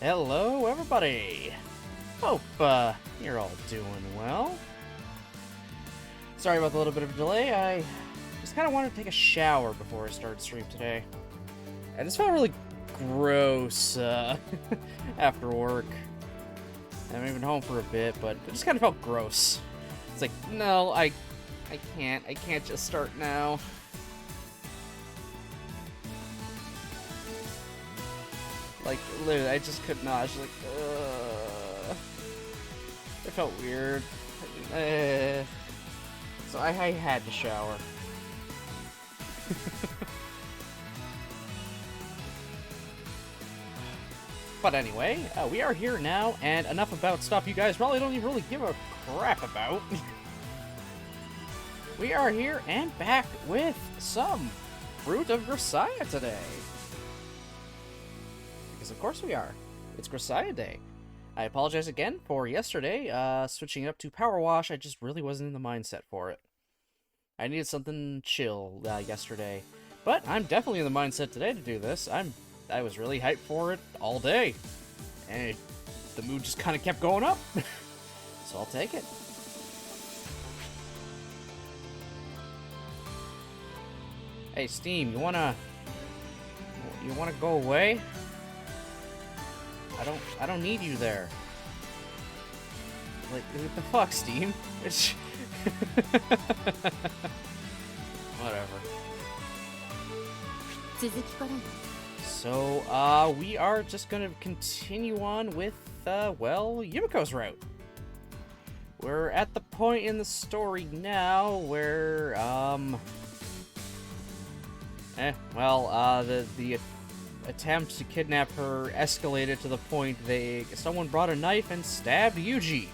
Hello, everybody! Hope, you're all doing well. Sorry about the little bit of a delay. I just kind of wanted to take a shower before I started stream today. I just felt really gross, after work. I haven't been home for a bit, but it just kind of felt gross. It's like, no, I can't just start now. Like, literally, I just could not. I was just like, ugh. It felt weird. So I had to shower. But anyway, we are here now, and enough about stuff you guys probably don't even really give a crap about. We are here and back with some Fruit of Grisaia today. Because of course we are. It's Grisaia Day. I apologize again for yesterday, switching it up to Power Wash. I just really wasn't in the mindset for it. I needed something chill yesterday. But I'm definitely in the mindset today to do this. I was really hyped for it all day. And the mood just kind of kept going up. So I'll take it. Hey Steam, you wanna go away? I don't need you there. Like, what the fuck, Steam? Whatever. So, we are just gonna continue on with, well, Yumiko's route. We're at the point in the story now where, the attempt to kidnap her escalated to the point someone brought a knife and stabbed Yuji.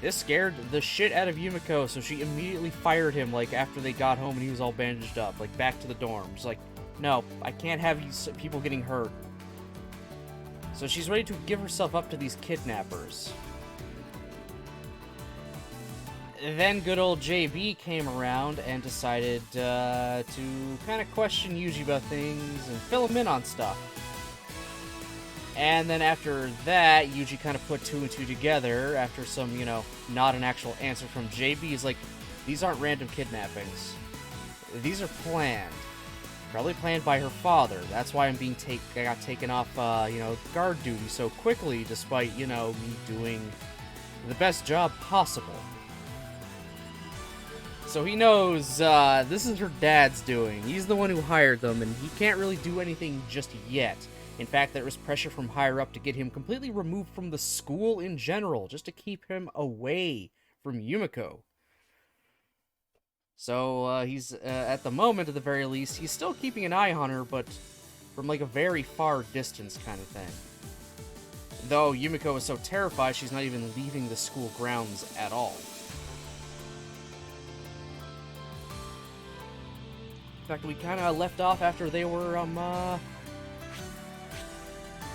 This scared the shit out of Yumiko, so she immediately fired him, like, after they got home and he was all bandaged up, like, back to the dorms. Like, no, I can't have these people getting hurt. So she's ready to give herself up to these kidnappers. Then good old JB came around and decided to kind of question Yuji about things and fill him in on stuff. And then after that, Yuji kind of put two and two together after some, not an actual answer from JB. He's like, these aren't random kidnappings. These are planned. Probably planned by her father. That's why I'm being I got taken off, guard duty so quickly, despite, me doing the best job possible. So he knows this is her dad's doing. He's the one who hired them, and he can't really do anything just yet. In fact, there was pressure from higher up to get him completely removed from the school in general, just to keep him away from Yumiko. So he's, at the moment at the very least, he's still keeping an eye on her, but from like a very far distance kind of thing. Though Yumiko is so terrified, she's not even leaving the school grounds at all. In fact, we kind of left off after they were,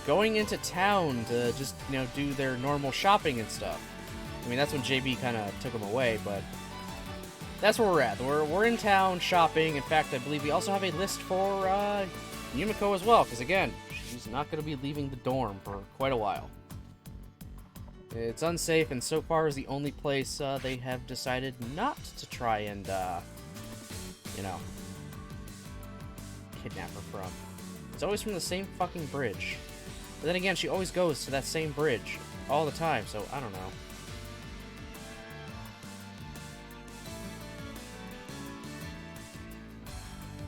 going into town to just, do their normal shopping and stuff. I mean, that's when JB kind of took them away, but that's where we're at. We're in town shopping. In fact, I believe we also have a list for, Yumiko as well, because again, she's not going to be leaving the dorm for quite a while. It's unsafe, and so far is the only place, they have decided not to try and, kidnap her from. It's always from the same fucking bridge. But then again, she always goes to that same bridge all the time, so I don't know.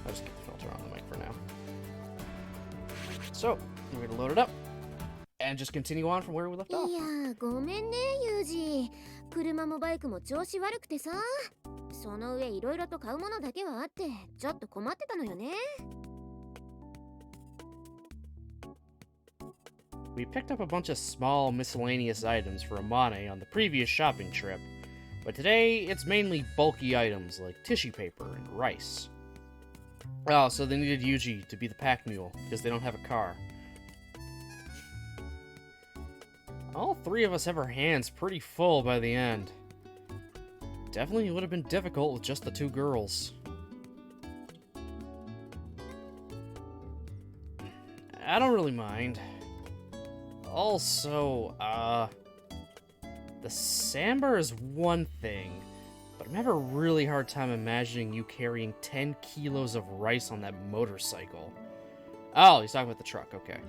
I'll just get the filter on the mic for now. So, we're gonna load it up and just continue on from where we left off. いや、ごめんね、ユージ。車もバイクも調子悪くてさ。その上いろいろと買うものだけはあって、ちょっと困ってたのよね。We picked up a bunch of small miscellaneous items for Amane on the previous shopping trip, but today it's mainly bulky items like tissue paper and rice. Oh, so they needed Yuji to be the pack mule because they don't have a car. All three of us have our hands pretty full by the end. Definitely would have been difficult with just the two girls. I don't really mind. Also, the sambar is one thing, but I'm having a really hard time imagining you carrying 10 kilos of rice on that motorcycle. Oh, he's talking about the truck, okay.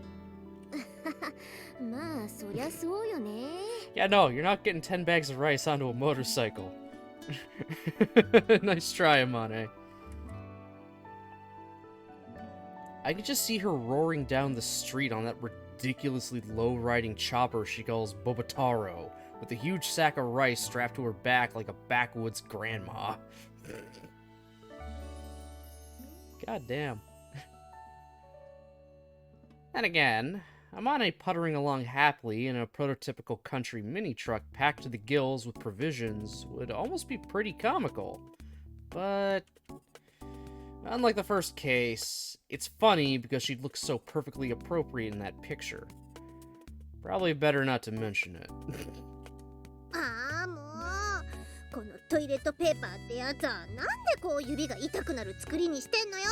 Yeah, no, you're not getting 10 bags of rice onto a motorcycle. Nice try, Amane. I could just see her roaring down the street on that ridiculously low-riding chopper she calls Bobotaro, with a huge sack of rice strapped to her back like a backwoods grandma. God damn. And again, Amane puttering along happily in a prototypical country mini-truck packed to the gills with provisions would almost be pretty comical. But unlike the first case, it's funny because she looks so perfectly appropriate in that picture. Probably better not to mention it. このトイレットペーパーってやつはなんでこう指が痛くなる作りにしてんのよ。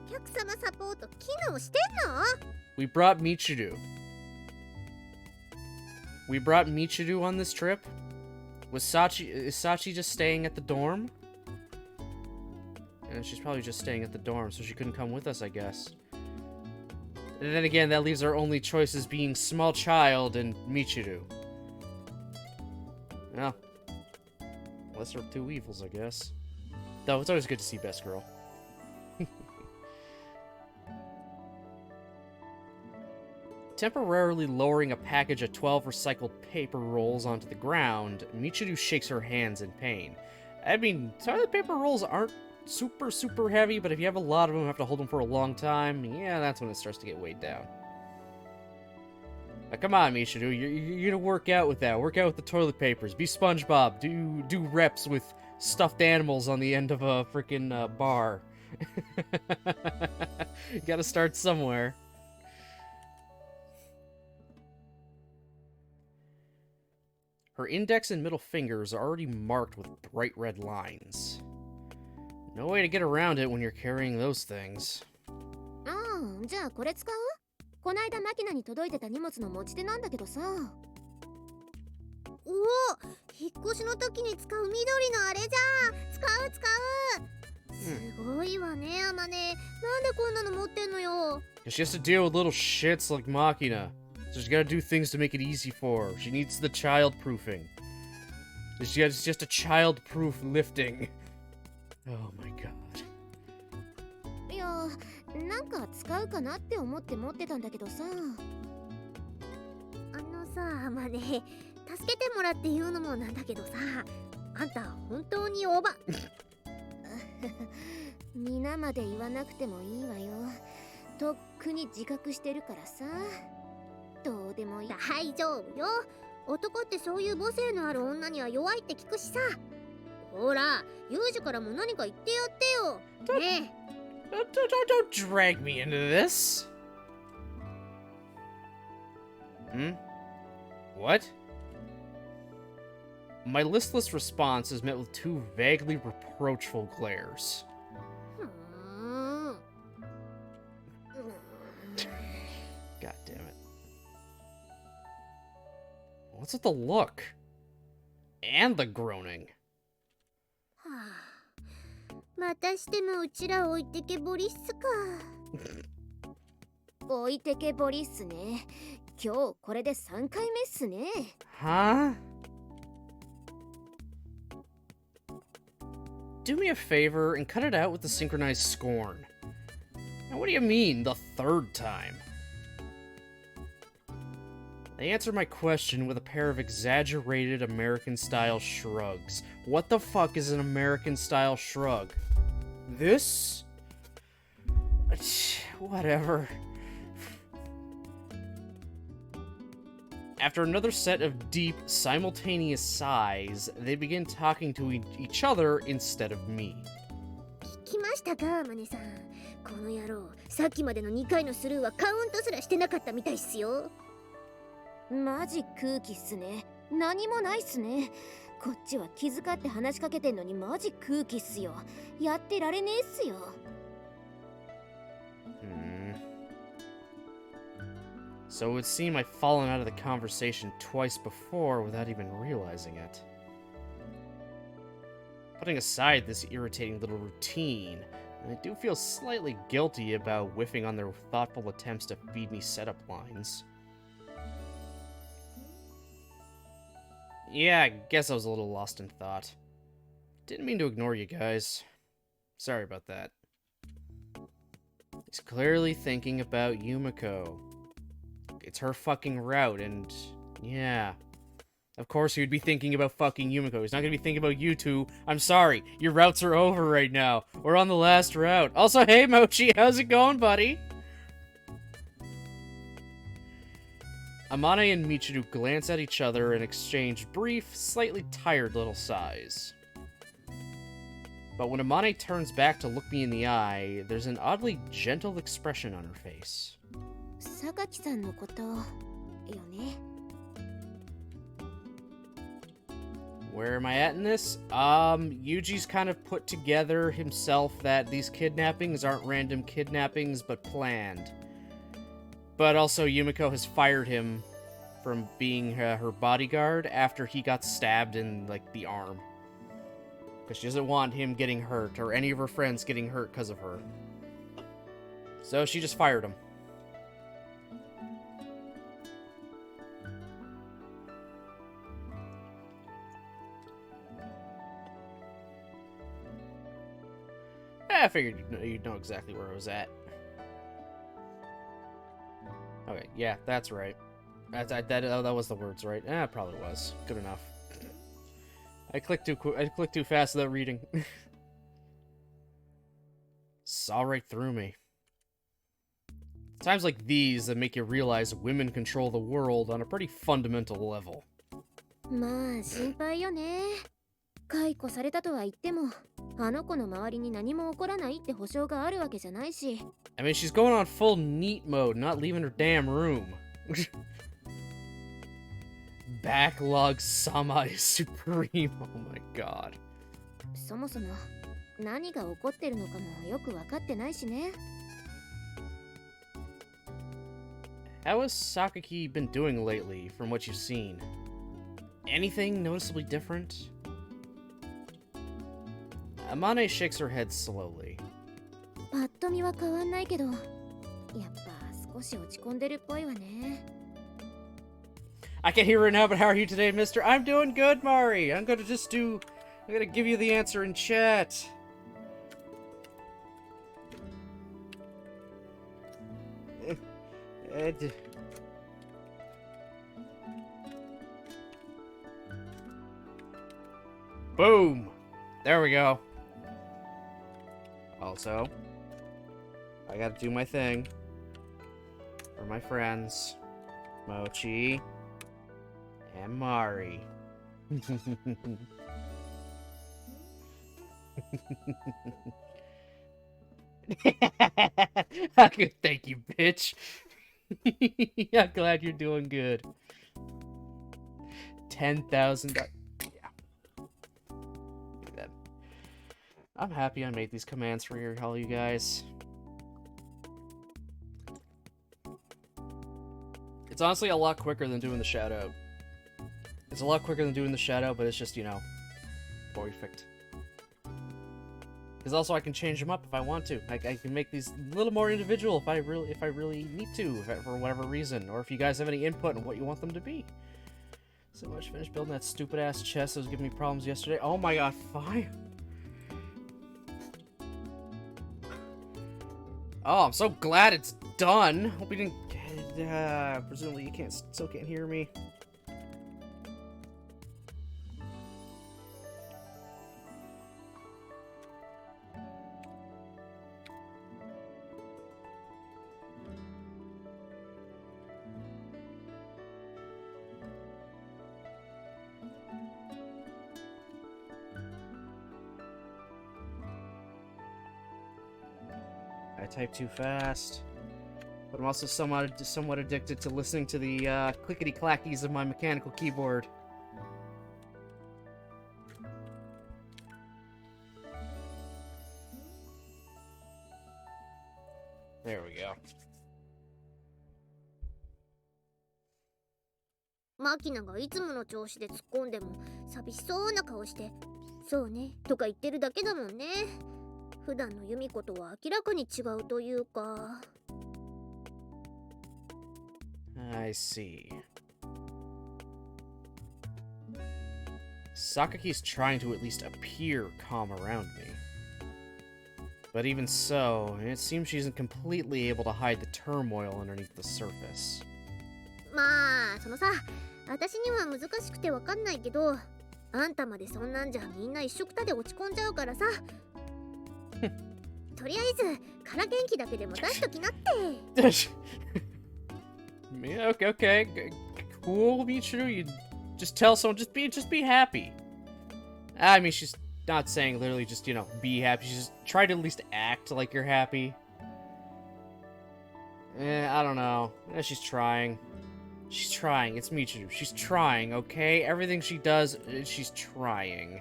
お客様サポート機能してんの？ We brought Michiru. We brought Michiru on this trip? Is Sachi just staying at the dorm? And she's probably just staying at the dorm, so she couldn't come with us, I guess. And then again, that leaves our only choices being small child and Michiru. Well, lesser of two evils, I guess. Though it's always good to see Best Girl. Temporarily lowering a package of 12 recycled paper rolls onto the ground, Michiru shakes her hands in pain. I mean, toilet paper rolls aren't super heavy, but if you have a lot of them, have to hold them for a long time, yeah, that's when it starts to get weighed down. Now, come on, Michiru, you're gonna work out with that. Work out with the toilet papers. Be SpongeBob. Do reps with stuffed animals on the end of a freaking bar. You gotta start somewhere. Her index and middle fingers are already marked with bright red lines. No way to get around it when you're carrying those things. じゃあこれ使う？こないだマキナに届いてた荷物の持ち手なんだけどさ。おお、引っ越しの時に使う緑のあれじゃ。使う。すごいわね、アマネ。なんでこんなの持ってんのよ。She has to deal with little shits like Machina. So she's gotta do things to make it easy for her. She needs the child-proofing. It's just a child-proof lifting. Oh my god. いや、なんか使うかなって思って持ってたんだけどさ。さ、まあね、助けてもらって言うのもなんだけどさ、あんた本当におば。皆まで言わなくてもいいわよ。とっくに自覚してるからさ。どうでもいい。大丈夫よ。男ってそういう母性のある女には弱いって聞くしさ。ほら、ユージからも何か言ってやってよ。ねえ。Don't drag me into this. What? My listless response is met with two vaguely reproachful glares. God damn it. What's with the look? And the groaning. またしてもうちら置いてけぼりっすか。置いてけぼりっすね。今日これで3回目っすね。Huh? Do me a favor and cut it out with the synchronized scorn. Now what do you mean, the third time? They answer my question with a pair of exaggerated American-style shrugs. What the fuck is an American-style shrug? This? Whatever. After another set of deep, simultaneous sighs, they begin talking to each other instead of me. 聞きましたか、マネさん。この野郎、さっきまでの2回のスルーはカウントすらしてなかったみたいっすよ。マジ空気っすね。何もないっすね。こっちは気遣って話しかけてんのにマジ空気っすよ。やってられねえっすよ。So it would seem I've fallen out of the conversation twice before without even realizing it. Putting aside this irritating little routine, I do feel slightly guilty about whiffing on their thoughtful attempts to feed me setup lines. Yeah, I guess I was a little lost in thought. Didn't mean to ignore you guys. Sorry about that. He's clearly thinking about Yumiko. It's her fucking route, and yeah. Of course he would be thinking about fucking Yumiko. He's not gonna be thinking about you two. I'm sorry. Your routes are over right now. We're on the last route. Also, hey Mochi, how's it going, buddy? Amane and Michiru glance at each other and exchange brief, slightly tired little sighs. But when Amane turns back to look me in the eye, there's an oddly gentle expression on her face. Sakaki-san no koto yo ne? Where am I at in this? Yuji's kind of put together himself that these kidnappings aren't random kidnappings, but planned. But also, Yumiko has fired him from being her bodyguard after he got stabbed in, like, the arm. Because she doesn't want him getting hurt, or any of her friends getting hurt because of her. So she just fired him. I figured you'd know exactly where I was at. Okay, yeah, that's right. That was the words, right? It probably was. Good enough. I clicked too fast without reading. Saw right through me. Times like these that make you realize women control the world on a pretty fundamental level. まあ心配よね。解雇されたとは言っても、あの子の周りに何も起こらないって保証があるわけじゃないし。I mean, she's going on full neat mode, not leaving her damn room. Backlog Sama is supreme. Oh my god. そもそも何が起こってるのかもよく分かってないしね。How has Sakaki been doing lately, from what you've seen? Anything noticeably different? Amane shakes her head slowly. パッと見は変わんないけど、やっぱ少し落ち込んでるっぽいわね。I can't hear right now, but how are you today, mister? I'm doing good, Mari. I'm gonna give you the answer in chat. Boom! There we go. Also, I gotta do my thing for my friends, Mochi and Mari. Thank you, bitch. I'm glad you're doing good. 10,000. Yeah. Do that. I'm happy I made these commands for all you guys. It's honestly a lot quicker than doing the shout out. It's a lot quicker than doing the shout out, but it's just, you know, perfect. Because also I can change them up if I want to. I can make these a little more individual if I really need to, for whatever reason, or if you guys have any input on what you want them to be. So much finished building that stupid ass chest that was giving me problems yesterday. Oh my god, fine. Oh, I'm so glad it's done. Hope you didn't. Presumably you still can't hear me. I type too fast, but I'm also somewhat addicted to listening to the clickety-clackies of my mechanical keyboard. There we go. マキナがいつもの調子で突っ込んでも寂しそうな顔してそうねとか言ってるだけだもんね。普段のユミコとは明らかに違うというか。 I see. Sakaki's trying to at least appear calm around me. But even so, it seems she isn't completely able to hide the turmoil underneath the surface. まあそのさ、私には難しくてわかんないけど、あんたまでそんなんじゃみんな一緒くたで落ち込んじゃうからさ。とりあえずから元気だけでも出しときなって。Yeah, okay. Cool, Michiru. You just tell someone, just be happy. I mean, she's not saying literally just, you know, be happy. She's just try to at least act like you're happy. I don't know. She's trying. She's trying. It's Michiru. She's trying, okay? Everything she does, she's trying.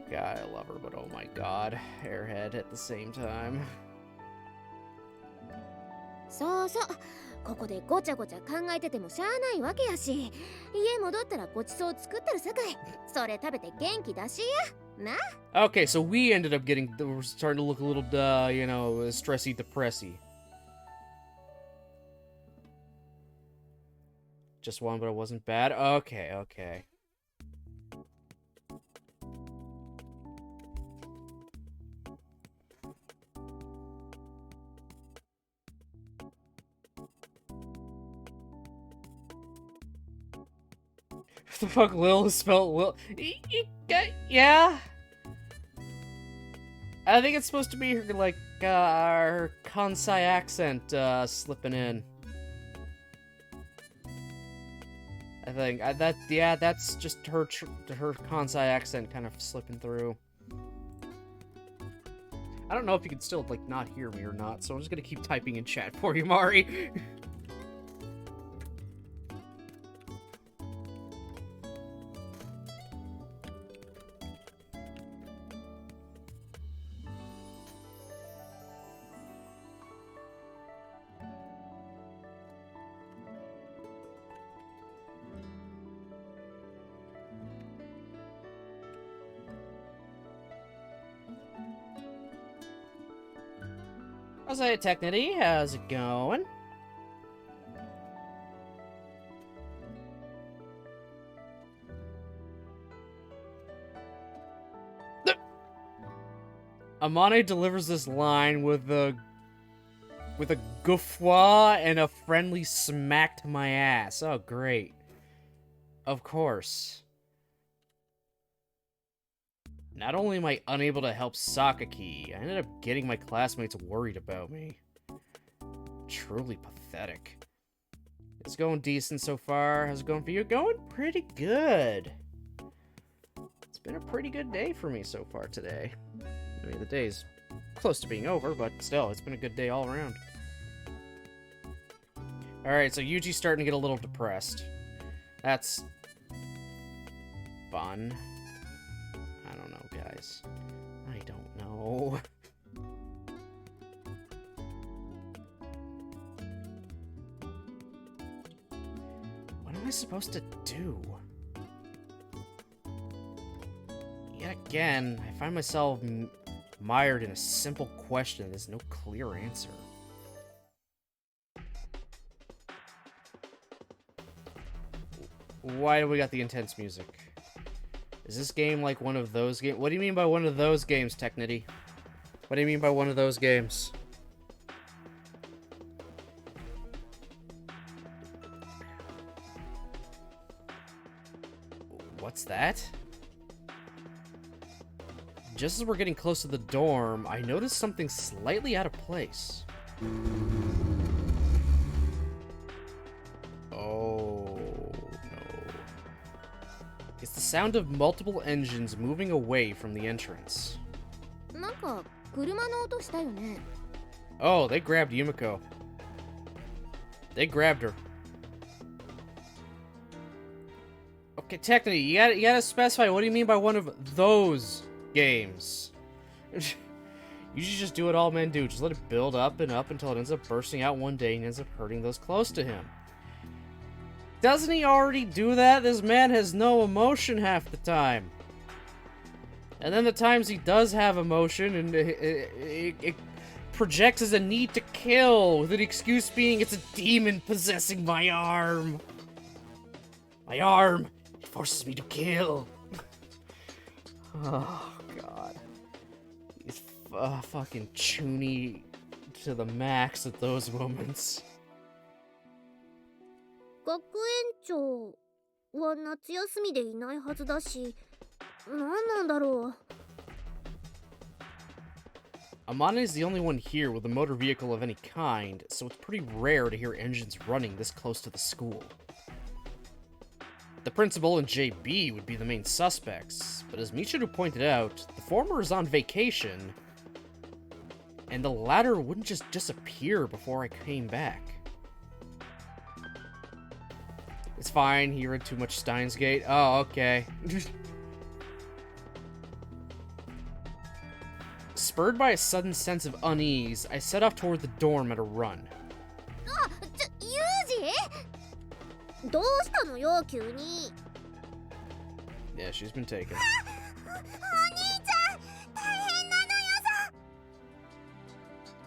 God, I love her, but oh my god. Airhead at the same time. そうそう、ここでごちゃごちゃ考えててもしゃあないわけやし、家戻ったらごちそう作ってるさかい、それ食べて元気だしやな。 Okay, so we ended up getting, we're starting to look a little, you know, stressy, depressy. Just one, but it wasn't bad. Okay. What the fuck, Lil is spelled Lil? Yeah. I think it's supposed to be her, like, her Kansai accent, slipping in. I think that's just her Kansai accent kind of slipping through. I don't know if you can still like not hear me or not, so I'm just gonna keep typing in chat for you, Mari. How's it, Technity? How's it going? Amane delivers this line with a guffaw and a friendly smack to my ass. Oh, great. Of course. Not only am I unable to help Sakaki, I ended up getting my classmates worried about me. Truly pathetic. It's going decent so far. How's it going for you? Going pretty good. It's been a pretty good day for me so far today. I mean, the day's close to being over, but still, it's been a good day all around. Alright, so Yuji's starting to get a little depressed. That's fun. I don't know, guys. I don't know. What am I supposed to do? Yet again, I find myself mired in a simple question and there's no clear answer. Why do we got the intense music? Is this game like one of those games? What do you mean by one of those games, Technity? What do you mean by one of those games? What's that? Just as we're getting close to the dorm, I noticed something slightly out of place. Oh, no. It's the sound of multiple engines moving away from the entrance. Oh, they grabbed Yumiko. They grabbed her. Okay, technically, you gotta specify, what do you mean by one of those games? You should just do what all men do. Just let it build up and up until it ends up bursting out one day and ends up hurting those close to him. Doesn't he already do that? This man has no emotion half the time. And then the times he does have emotion, and it projects as a need to kill, with an excuse being it's a demon possessing my arm. My arm! It forces me to kill. Oh, God. He's fucking chuny to the max at those moments. 学園長は夏休みでいないはずだし、何なんだろう。Amane is the only one here with a motor vehicle of any kind, so it's pretty rare to hear engines running this close to the school. The principal and JB would be the main suspects, but as Michiru pointed out, the former is on vacation, and the latter wouldn't just disappear before I came back. It's fine, he read too much Steins Gate. Oh, okay. Spurred by a sudden sense of unease, I set off toward the dorm at a run. Yuji? どうしたのよ、急に。Yeah, she's been taken.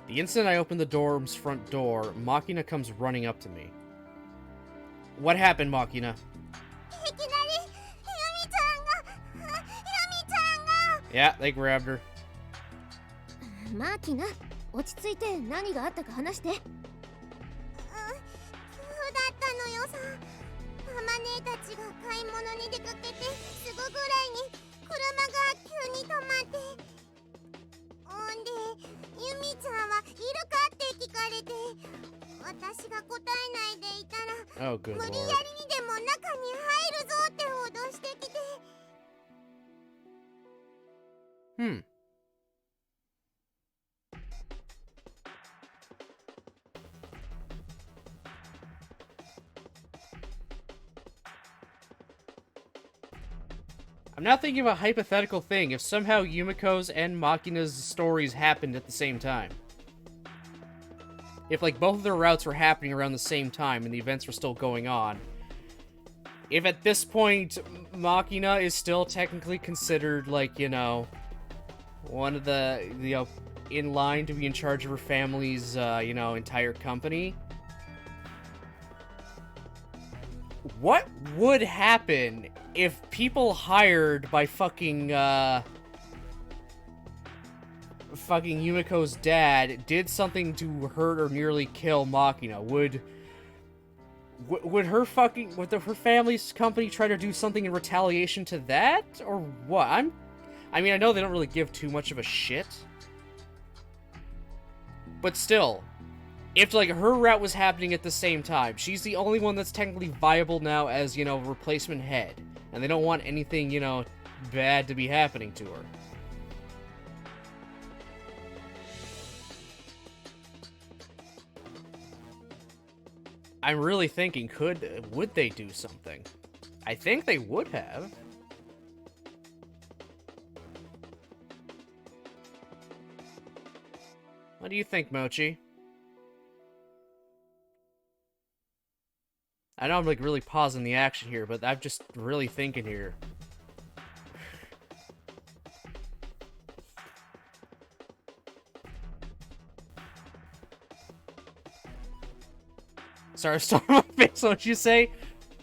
The instant I open the dorm's front door, Makina comes running up to me. What happened, Makina? Yeah, they grabbed her. マーキナ、落ち着いて何があったか話して。急だったのよさ。ママ姉たちが買い物に出かけてすぐぐらいに車が急に止まって。ほんで、ユミちゃんはいるかって聞かれて、私が答えないでいたら、無理やりにでも中に入るぞって脅してきて。I'm now thinking of a hypothetical thing if somehow Yumiko's and Makina's stories happened at the same time. If, like, both of their routes were happening around the same time and the events were still going on. If at this point, Makina is still technically considered, like, you know, one of the, you know, in line to be in charge of her family's, you know, entire company. What would happen if people hired by fucking Yumiko's dad did something to hurt or nearly kill Makina? Would her family's company try to do something in retaliation to that, or what? I mean, I know they don't really give too much of a shit, but still, if, like, her route was happening at the same time, she's the only one that's technically viable now as, you know, replacement head. And they don't want anything, you know, bad to be happening to her. I'm really thinking, would they do something? I think they would have. What do you think, Mochi? I know I'm, like, really pausing the action here, but I'm just really thinking here. Sorry, start my face, what'd you say?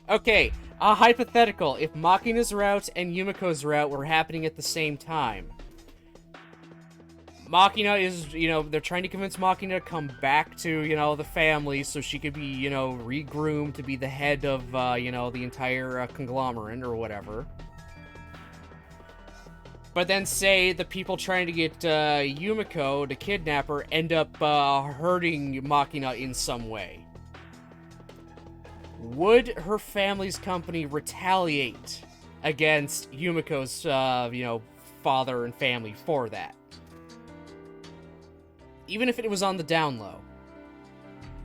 Okay, hypothetical. If Makina's route and Yumiko's route were happening at the same time. Makina is, you know, they're trying to convince Makina to come back to, you know, the family so she could be, you know, re-groomed to be the head of, you know, the entire conglomerate or whatever. But then say the people trying to get Yumiko to kidnap her end up hurting Makina in some way. Would her family's company retaliate against Yumiko's, you know, father and family for that? Even if it was on the down low.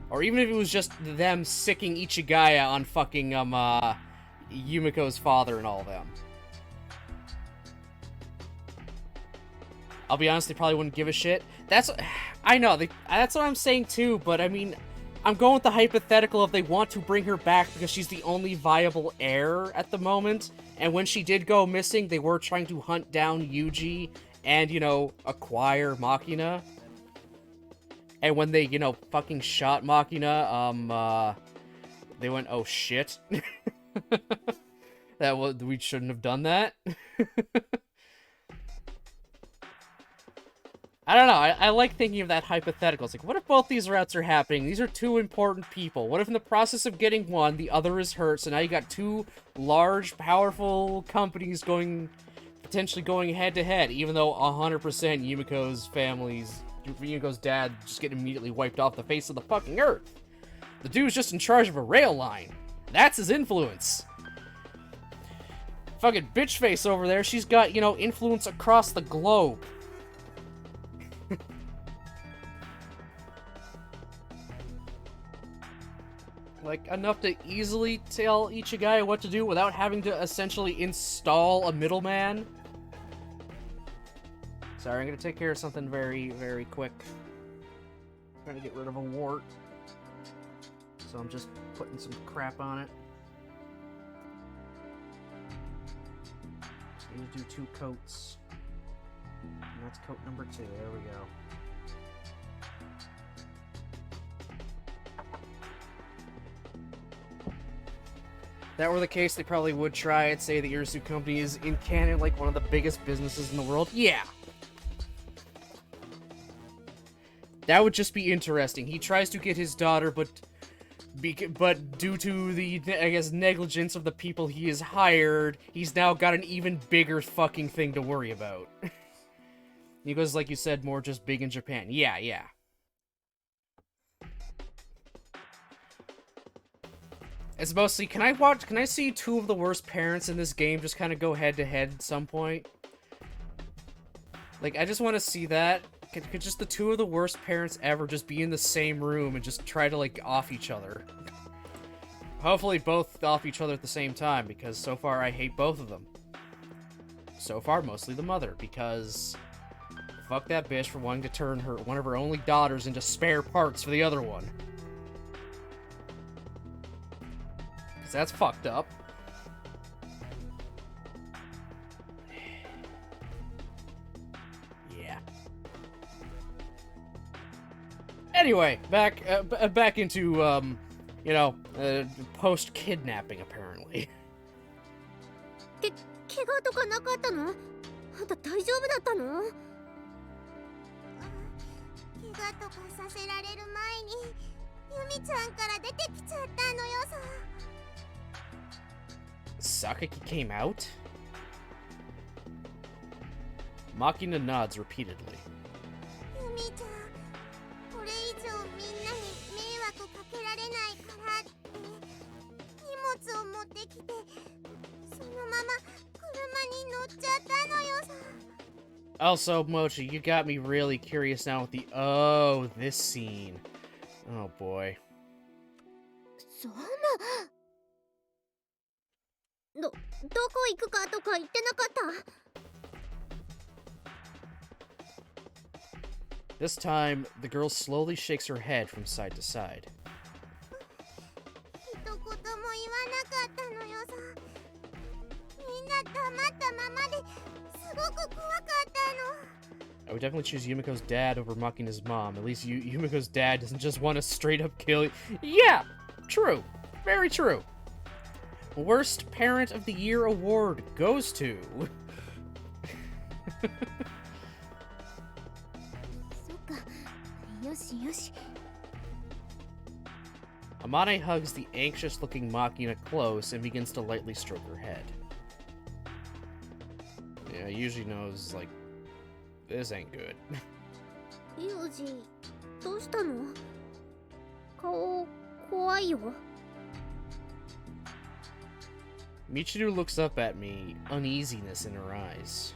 Or even if it was just them sicking Ichigaya on fucking, Yumiko's father and all of them. I'll be honest, they probably wouldn't give a shit. I know, that's what I'm saying too, but I mean, I'm going with the hypothetical if they want to bring her back because she's the only viable heir at the moment. And when she did go missing, they were trying to hunt down Yuji and, you know, acquire Machina. And when they, you know, fucking shot Machina, they went, oh shit. We shouldn't have done that. I don't know, I like thinking of that hypothetical. It's like, what if both these routes are happening? These are two important people. What if in the process of getting one, the other is hurt, so now you got two large, powerful companies potentially going head-to-head, even though 100% Yumiko's dad just get immediately wiped off the face of the fucking earth. The dude's just in charge of a rail line. That's his influence. Fucking bitch face over there, she's got, you know, influence across the globe. Like, enough to easily tell Ichigai what to do without having to essentially install a middleman. Sorry, I'm gonna take care of something very, very quick. I'm trying to get rid of a wart. So I'm just putting some crap on it. Just need to do 2 coats. And that's coat number 2. There we go. If that were the case, they probably would try and say the Irisu Company is in canon like one of the biggest businesses in the world. Yeah. That would just be interesting. He tries to get his daughter, but due to the, I guess, negligence of the people he has hired, he's now got an even bigger fucking thing to worry about. Because, like you said, more just big in Japan. Yeah, yeah. It's mostly, can I see 2 of the worst parents in this game just kind of go head-to-head at some point? Like, I just want to see that. Could just the 2 of the worst parents ever just be in the same room and just try to, like, off each other? Hopefully both off each other at the same time, because so far I hate both of them. So far, mostly the mother, because fuck that bitch for wanting to turn one of her only daughters into spare parts for the other one. Because that's fucked up. Anyway, back into, you know, post-kidnapping, apparently. 怪我とかなかったの？あんた大丈夫だったの？怪我とかさせられる前にユミちゃんから出てきちゃったのよさ。Sakaki came out? Machina nods repeatedly. ユミちゃん。これ以上みんなに迷惑かけられないからって荷物を持ってきてそのまま車に乗っちゃったのよさ。Also, Mochi, you got me really curious now with the this scene. Oh boy. そんなどこ行くかとか言ってなかった？ This time, the girl slowly shakes her head from side to side. I would definitely choose Yumiko's dad over Machina's mom. At least Yumiko's dad doesn't just want to straight up kill you. Yeah! True. Very true. Worst Parent of the Year award goes to... Amane hugs the anxious-looking Machina close and begins to lightly stroke her head. Yeah, usually knows, like, this ain't good. Yuji, どうしたの？顔怖いよ。Michiru looks up at me, uneasiness in her eyes.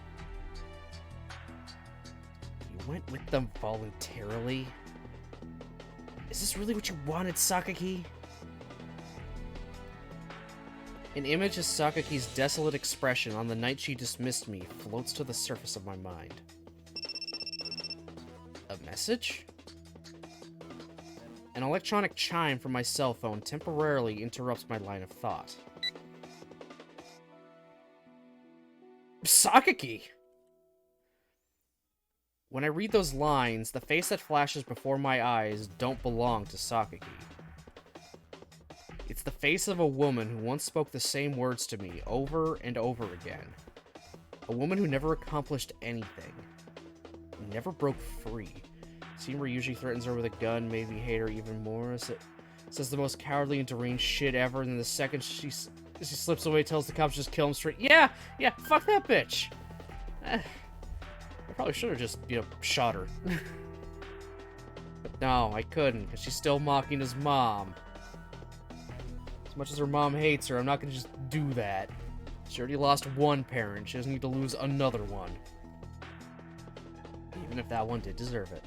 You went with them voluntarily? Is this really what you wanted, Sakaki? An image of Sakaki's desolate expression on the night she dismissed me floats to the surface of my mind. A message? An electronic chime from my cell phone temporarily interrupts my line of thought. Sakaki! When I read those lines, the face that flashes before my eyes don't belong to Sakaki. It's the face of a woman who once spoke the same words to me over and over again. A woman who never accomplished anything. Never broke free. Seymour usually threatens her with a gun, made me hate her even more. Says the most cowardly and deranged shit ever, and then the second she slips away, tells the cops just kill him straight. Yeah, fuck that bitch. I probably should have just, shot her. But no, I couldn't, because she's still mocking his mom. As much as her mom hates her, I'm not going to just do that. She already lost one parent. She doesn't need to lose another one. Even if that one did deserve it.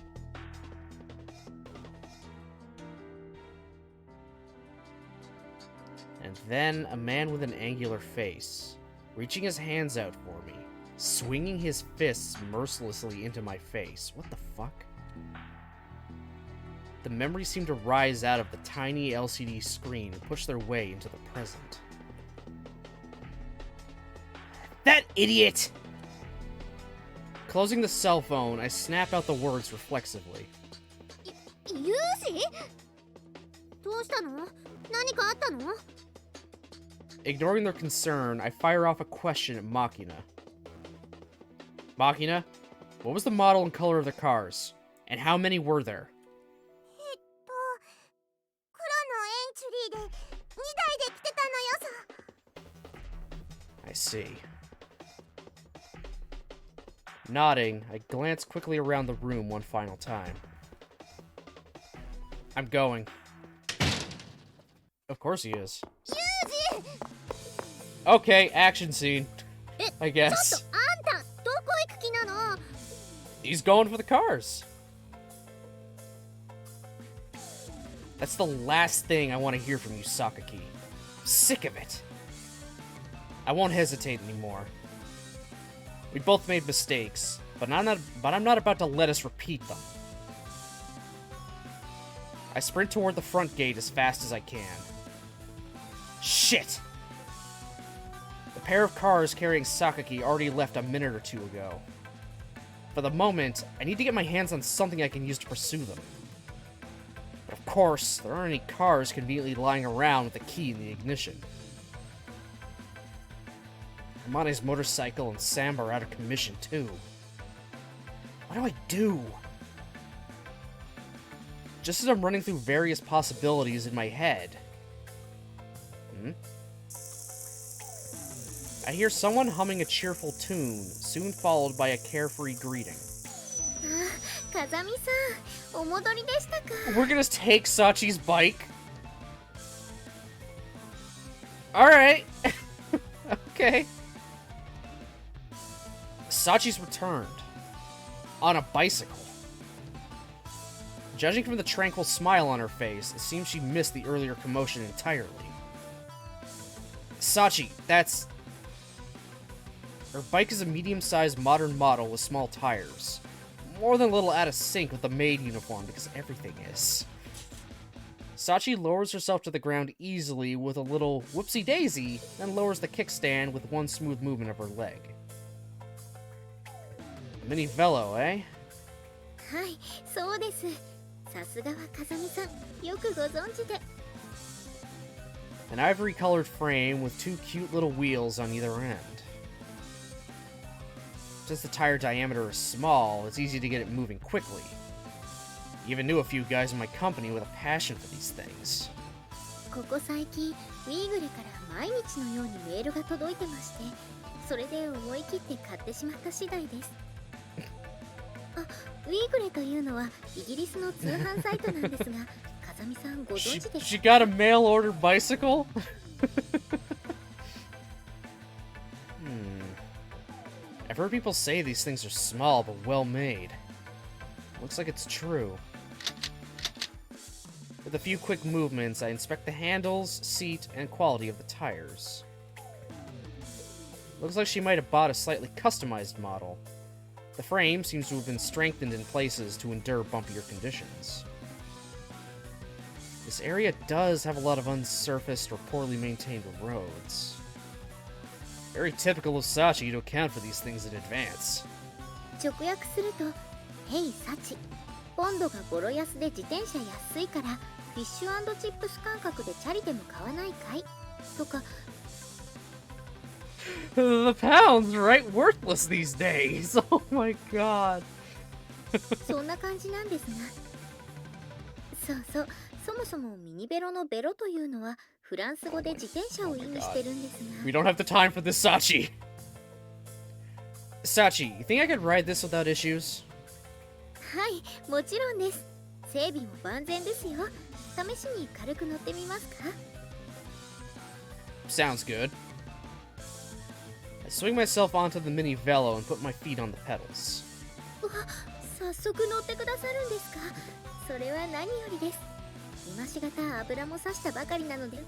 And then a man with an angular face, reaching his hands out for me, swinging his fists mercilessly into my face. What the fuck? The memories seem to rise out of the tiny LCD screen and push their way into the present. That idiot! Closing the cell phone, I snap out the words reflexively. Yuzi? どうしたの? 何かあったの? Ignoring their concern, I fire off a question at Machina. Machina, what was the model and color of the cars? And how many were there? 黒のエンチュリーで2台で来てたのよさ. I see. Nodding, I glance quickly around the room one final time. I'm going. Of course he is. Yuji! Okay, action scene. I guess. He's going for the cars. That's the last thing I want to hear from you, Sakaki. I'm sick of it. I won't hesitate anymore. We both made mistakes, but I'm not about to let us repeat them. I sprint toward the front gate as fast as I can. Shit! The pair of cars carrying Sakaki already left a minute or two ago. For the moment, I need to get my hands on something I can use to pursue them. But of course, there aren't any cars conveniently lying around with the key in the ignition. Hermione's motorcycle and Sam are out of commission too. What do I do? Just as I'm running through various possibilities in my head... I hear someone humming a cheerful tune, soon followed by a carefree greeting. We're gonna take Sachi's bike? Alright. Okay. Sachi's returned. On a bicycle. Judging from the tranquil smile on her face, it seems she missed the earlier commotion entirely. Sachi, that's... Her bike is a medium-sized modern model with small tires. More than a little out of sync with the maid uniform, because everything is. Sachi lowers herself to the ground easily with a little whoopsie-daisy, then lowers the kickstand with one smooth movement of her leg. A mini velo, eh? Hi, so desu. Sasuga wa Kazami-san. Yoku gozonji de. An ivory-colored frame with two cute little wheels on either end. Since the tire diameter is small, it's easy to get it moving quickly. Even knew a few guys in my company with a passion for these things. ここ最近、ウィーグレから毎日のようにメールが届いてまして、それで思い切って買ってしまった次第です。あ、ウィーグレというのはイギリスの通販サイトなんですが、風見さんご存知ですか? She got a mail-order bicycle? I've heard people say these things are small but well made. Looks like it's true. With a few quick movements, I inspect the handles, seat, and quality of the tires. Looks like she might have bought a slightly customized model. The frame seems to have been strengthened in places to endure bumpier conditions. This area does have a lot of unsurfaced or poorly maintained roads. Very typical of Sachi to account for these things in advance. 直訳すると「ヘイサチ」「ポンドがボロ安で自転車安いからフィッシュ&チップス感覚でチャリでも買わないかい?」とか The pound's right worthless these days. Oh my god. そんな感じなんですがそうそうそもそもミニベロのベロというのはフランス語で自転車を意味してるんですが We don't have the time for this, Sachi. Sachi, you think I could ride this without issues? はいもちろんです整備も万全ですよ試しに軽く乗ってみますか Sounds good. I swing myself onto the mini velo and put my feet on the pedals. わ早速乗ってくださるんですかそれは何よりです今しがた油もさしたばかりなのでって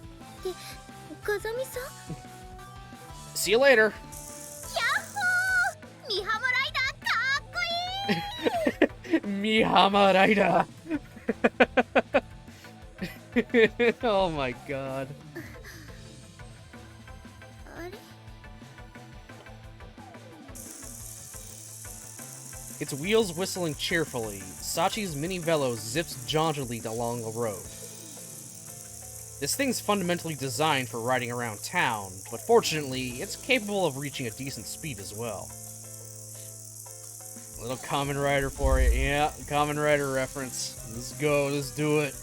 風見さん See you later. ヤッホーミハマライダーかっこいい Mihama Raida. Oh my god. あれ Its wheels whistling cheerfully, Sachi's mini velo zips jauntily along the road. This thing's fundamentally designed for riding around town, but fortunately, it's capable of reaching a decent speed as well. Little Kamen Rider for you. Yeah, Kamen Rider reference. Let's go, let's do it.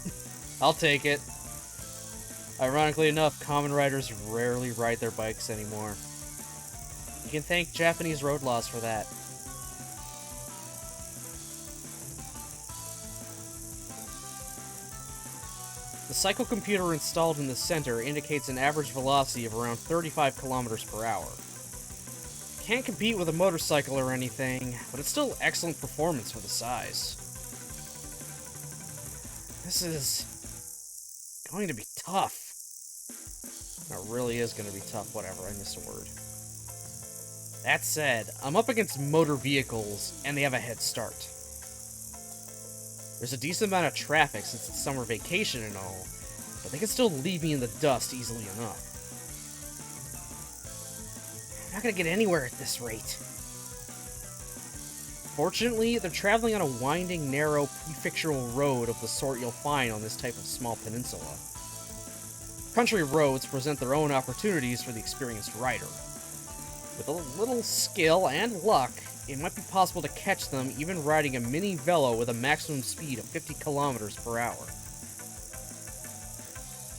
I'll take it. Ironically enough, Kamen Riders rarely ride their bikes anymore. You can thank Japanese road laws for that. The cycle computer installed in the center indicates an average velocity of around 35 kilometers per hour. Can't compete with a motorcycle or anything, but it's still excellent performance for the size. This is going to be tough. It really is going to be tough. Whatever, I missed a word. That said, I'm up against motor vehicles, and they have a head start. There's a decent amount of traffic since it's summer vacation and all, but they can still leave me in the dust easily enough. I'm not gonna get anywhere at this rate. Fortunately, they're traveling on a winding, narrow, prefectural road of the sort you'll find on this type of small peninsula. Country roads present their own opportunities for the experienced rider. With a little skill and luck, it might be possible to catch them even riding a mini velo with a maximum speed of 50 kilometers per hour.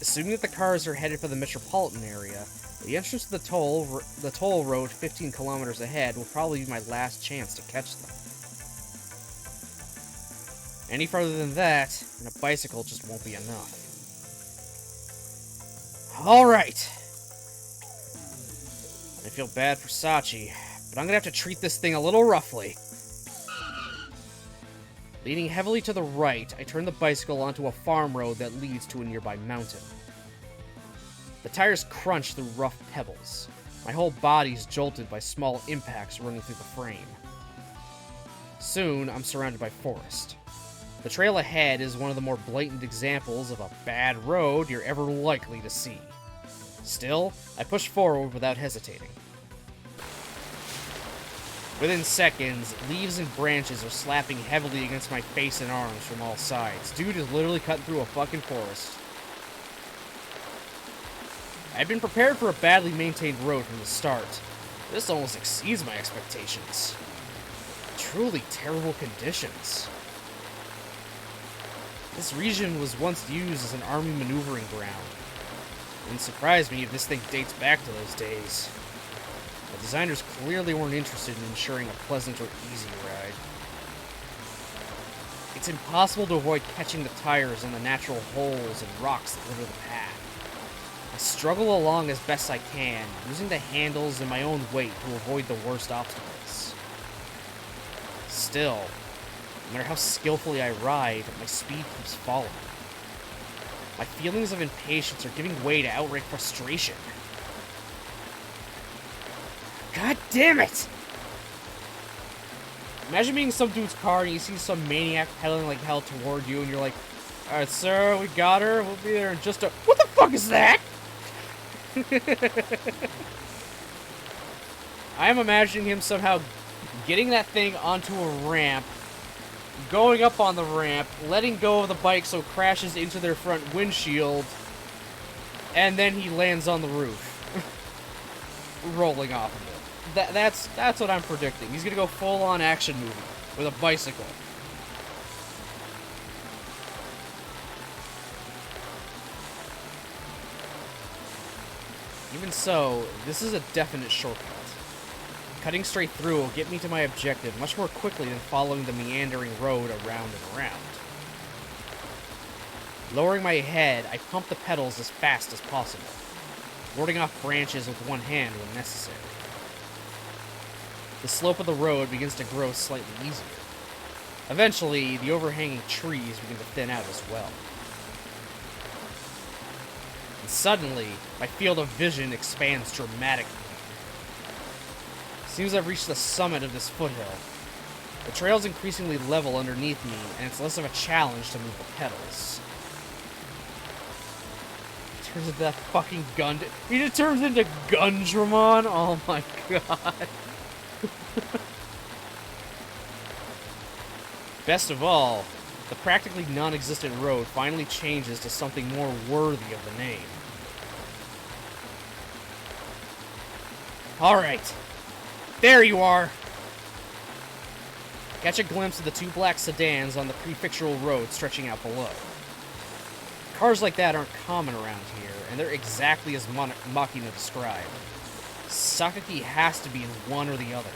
Assuming that the cars are headed for the metropolitan area, the entrance to the toll road 15 kilometers ahead will probably be my last chance to catch them. Any further than that, and a bicycle just won't be enough. Alright. I feel bad for Sachi, but I'm gonna have to treat this thing a little roughly. Leaning heavily to the right, I turn the bicycle onto a farm road that leads to a nearby mountain. The tires crunch through rough pebbles. My whole body's jolted by small impacts running through the frame. Soon, I'm surrounded by forest. The trail ahead is one of the more blatant examples of a bad road you're ever likely to see. Still, I push forward without hesitating. Within seconds, leaves and branches are slapping heavily against my face and arms from all sides. Dude is literally cutting through a fucking forest. I've been prepared for a badly maintained road from the start. This almost exceeds my expectations. Truly terrible conditions. This region was once used as an army maneuvering ground. It wouldn't surprise me if this thing dates back to those days. The designers clearly weren't interested in ensuring a pleasant or easy ride. It's impossible to avoid catching the tires in the natural holes and rocks that litter the path. I struggle along as best I can, using the handles and my own weight to avoid the worst obstacles. Still, no matter how skillfully I ride, my speed keeps falling. My feelings of impatience are giving way to outright frustration. God damn it! Imagine being some dude's car and you see some maniac pedaling like hell toward you and you're like, Alright, sir, we got her. We'll be there in just a... What the fuck is that? I am imagining him somehow getting that thing onto a ramp, going up on the ramp, letting go of the bike so it crashes into their front windshield, and then he lands on the roof. Rolling off of it. That's what I'm predicting. He's gonna go full-on action movie with a bicycle. Even so, this is a definite shortcut. Cutting straight through will get me to my objective much more quickly than following the meandering road around and around. Lowering my head, I pump the pedals as fast as possible, warding off branches with one hand when necessary. The slope of the road begins to grow slightly easier. Eventually, the overhanging trees begin to thin out as well. And suddenly, my field of vision expands dramatically. Seems I've reached the summit of this foothill. The trail's increasingly level underneath me, and it's less of a challenge to move the pedals. Turns into that fucking gun. He just turns into Gundramon? Oh my god. Best of all, the practically non-existent road finally changes to something more worthy of the name. Alright. There you are! Catch a glimpse of the two black sedans on the prefectural road stretching out below. Cars like that aren't common around here, and they're exactly as Makina described. Sakaki has to be in one or the other.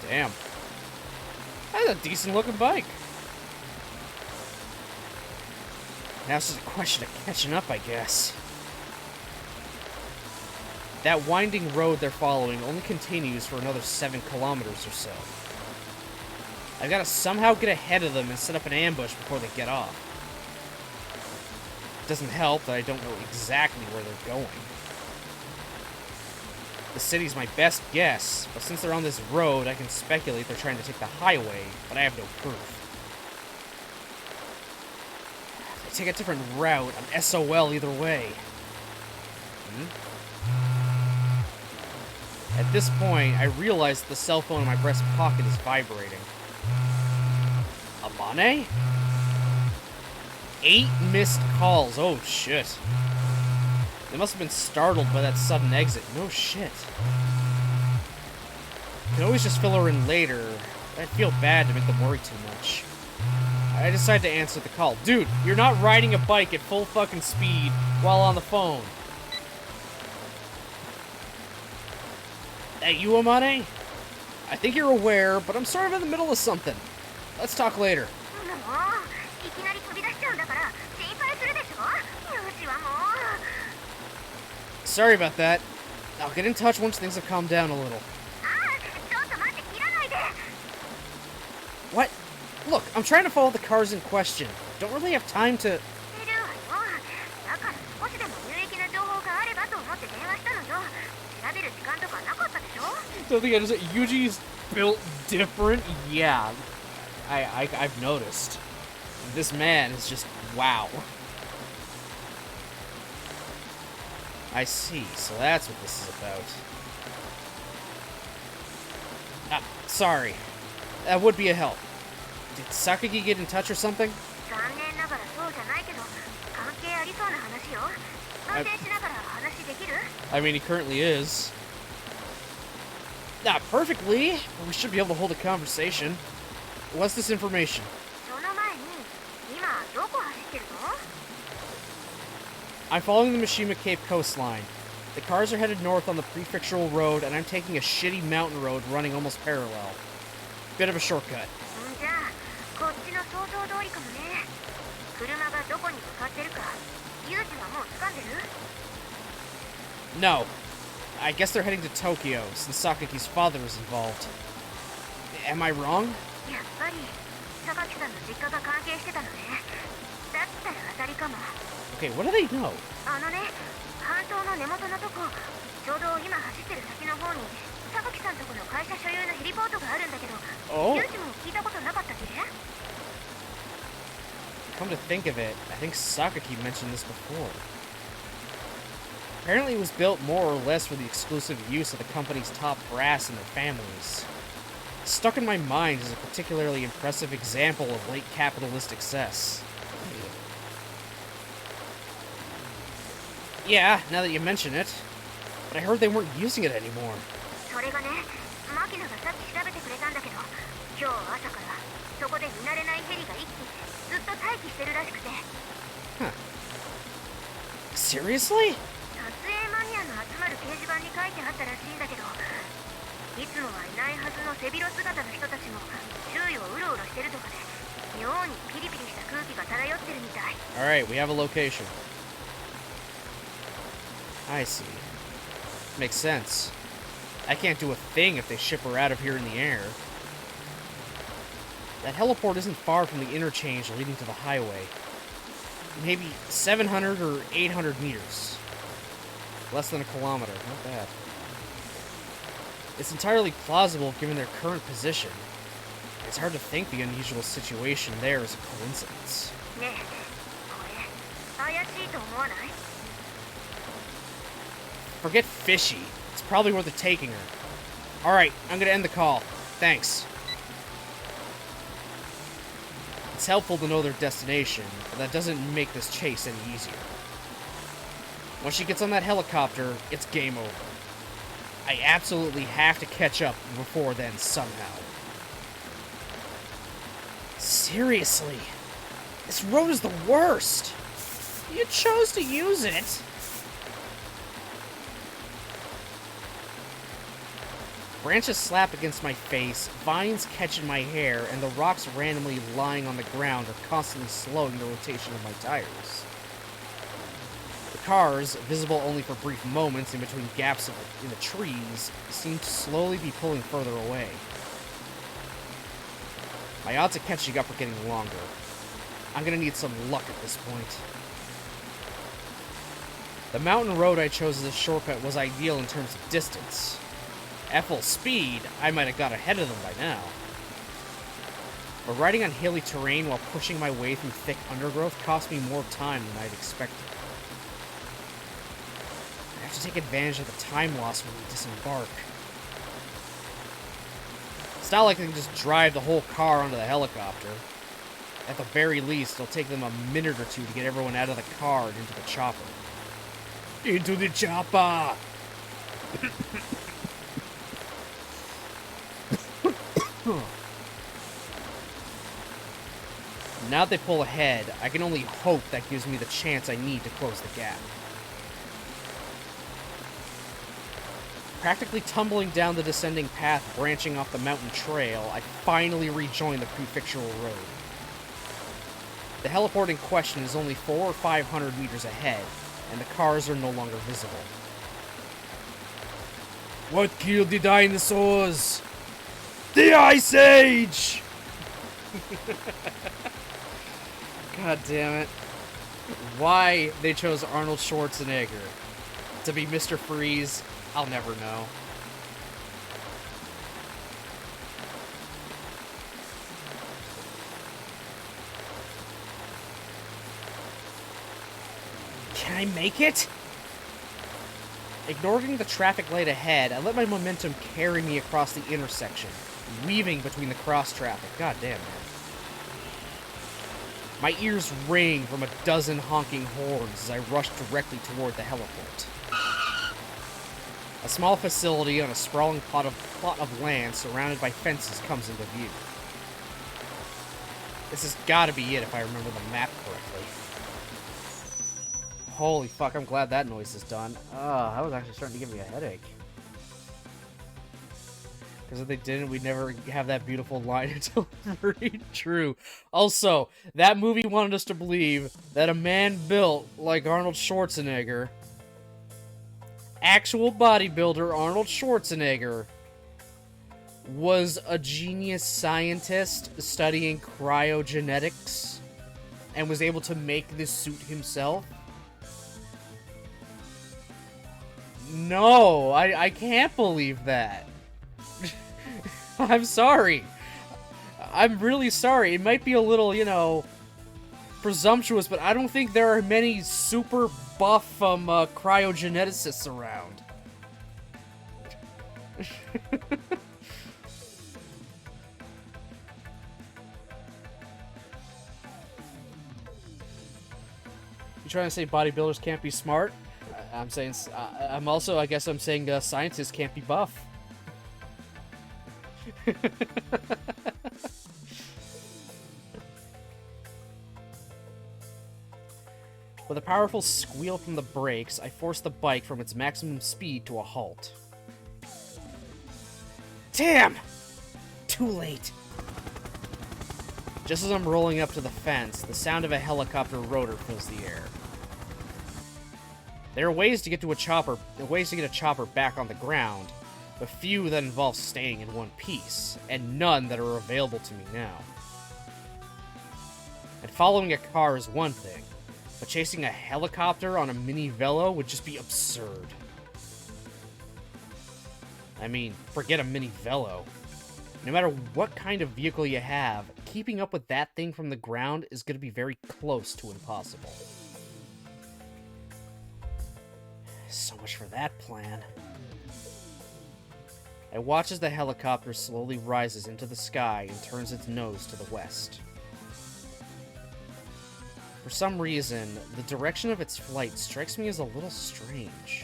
Damn. That's a decent looking bike. Now it's just a question of catching up, I guess. That winding road they're following only continues for another 7 kilometers or so. I've got to somehow get ahead of them and set up an ambush before they get off. It doesn't help that I don't know exactly where they're going. The city's my best guess, but since they're on this road, I can speculate they're trying to take the highway, but I have no proof. If they take a different route, I'm SOL either way. At this point, I realize that the cell phone in my breast pocket is vibrating. Amane? 8 missed calls. Oh, shit. They must have been startled by that sudden exit. No shit. Can always just fill her in later. I'd feel bad to make them worry too much. I decide to answer the call. Dude, you're not riding a bike at full fucking speed while on the phone. That you, Amane? I think you're aware, but I'm sort of in the middle of something. Let's talk later. Sorry about that. I'll get in touch once things have calmed down a little. What? Look, I'm trying to follow the cars in question. Don't really have time to... Don't think I just... Yuji's built different? Yeah. I've noticed. This man is just... wow. I see, so that's what this is about. Ah, sorry. That would be a help. Did Sakagi get in touch or something? I mean, he currently is. Not perfectly, but we should be able to hold a conversation. What's this information? I'm following the Mishima Cape coastline. The cars are headed north on the prefectural road, and I'm taking a shitty mountain road running almost parallel. Bit of a shortcut. No. I guess they're heading to Tokyo, since Sakaki's father is involved. Am I wrong? Okay, what do they know? Oh. Come to think of it, I think Sakaki mentioned this before. Apparently it was built more or less for the exclusive use of the company's top brass and their families. Stuck in my mind as a particularly impressive example of late capitalist excess. Yeah, now that you mention it. But I heard they weren't using it anymore. Huh. Seriously? Alright, we have a location. I see. Makes sense. I can't do a thing if they ship her out of here in the air. That heliport isn't far from the interchange leading to the highway. Maybe 700 or 800 meters. Less than a kilometer. Not bad. It's entirely plausible given their current position. It's hard to think the unusual situation there is a coincidence. Forget fishy. It's probably where they're taking her. Alright, I'm gonna end the call. Thanks. It's helpful to know their destination, but that doesn't make this chase any easier. Once she gets on that helicopter, it's game over. I absolutely have to catch up before then somehow. Seriously, this road is the worst. You chose to use it. Branches slap against my face, vines catch in my hair, and the rocks randomly lying on the ground are constantly slowing the rotation of my tires. The cars, visible only for brief moments in between gaps in the trees, seem to slowly be pulling further away. My odds of catching up are getting longer. I'm gonna need some luck at this point. The mountain road I chose as a shortcut was ideal in terms of distance. At full speed, I might have got ahead of them by now. But riding on hilly terrain while pushing my way through thick undergrowth cost me more time than I'd expected. I have to take advantage of the time loss when we disembark. It's not like they can just drive the whole car onto the helicopter. At the very least, it'll take them a minute or two to get everyone out of the car and into the chopper. Into the chopper! Now that they pull ahead, I can only hope that gives me the chance I need to close the gap. Practically tumbling down the descending path branching off the mountain trail, I finally rejoin the prefectural road. The heliport in question is only 400 or 500 meters ahead, and the cars are no longer visible. What killed the dinosaurs? The Ice Age! God damn it. Why they chose Arnold Schwarzenegger to be Mr. Freeze, I'll never know. Can I make it? Ignoring the traffic light ahead, I let my momentum carry me across the intersection, weaving between the cross traffic. God damn, man. My ears ring from a dozen honking horns as I rush directly toward the heliport. A small facility on a sprawling plot of land surrounded by fences comes into view. This has got to be it if I remember the map correctly. Holy fuck, I'm glad that noise is done. That was actually starting to give me a headache. Because if they didn't, we'd never have that beautiful line until very true. Also, that movie wanted us to believe that a man built like Arnold Schwarzenegger, actual bodybuilder Arnold Schwarzenegger, was a genius scientist studying cryogenetics and was able to make this suit himself. No, I can't believe that. I'm sorry. I'm really sorry. It might be a little, you know, presumptuous, but I don't think there are many super buff cryogeneticists around. You trying to say bodybuilders can't be smart? I'm saying, I'm also, I guess I'm saying scientists can't be buff. With a powerful squeal from the brakes, I forced the bike from its maximum speed to a halt. Damn! Too late. Just as I'm rolling up to the fence, the sound of a helicopter rotor fills the air. There are ways to get a chopper back on the ground, but few that involve staying in one piece, and none that are available to me now. And following a car is one thing, but chasing a helicopter on a mini velo would just be absurd. I mean, forget a mini velo. No matter what kind of vehicle you have, keeping up with that thing from the ground is going to be very close to impossible. So much for that plan. I watch as the helicopter slowly rises into the sky and turns its nose to the west. For some reason, the direction of its flight strikes me as a little strange.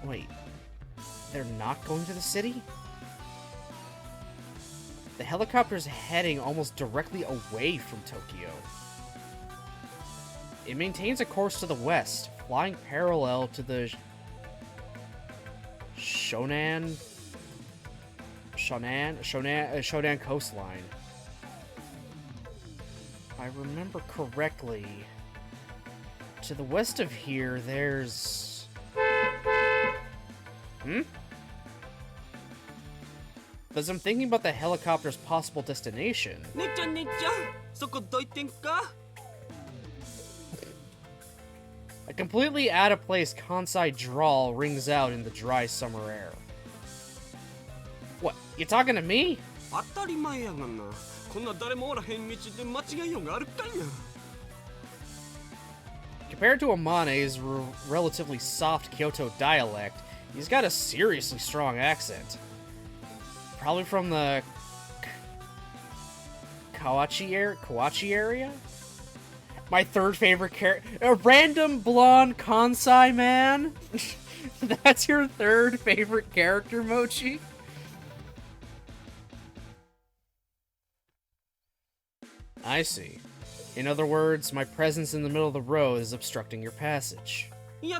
Wait, they're not going to the city? The helicopter's heading almost directly away from Tokyo. It maintains a course to the west, flying parallel to the Shonan coastline. If I remember correctly, to the west of here, there's... As I'm thinking about the helicopter's possible destination... A completely out-of-place Kansai drawl rings out in the dry summer air. What, you talking to me? Compared to Amane's relatively soft Kyoto dialect, he's got a seriously strong accent. Probably from the Kawachi area? My third favorite character. A random blonde Kansai man? That's your third favorite character, Mochi? I see. In other words, my presence in the middle of the road is obstructing your passage. He's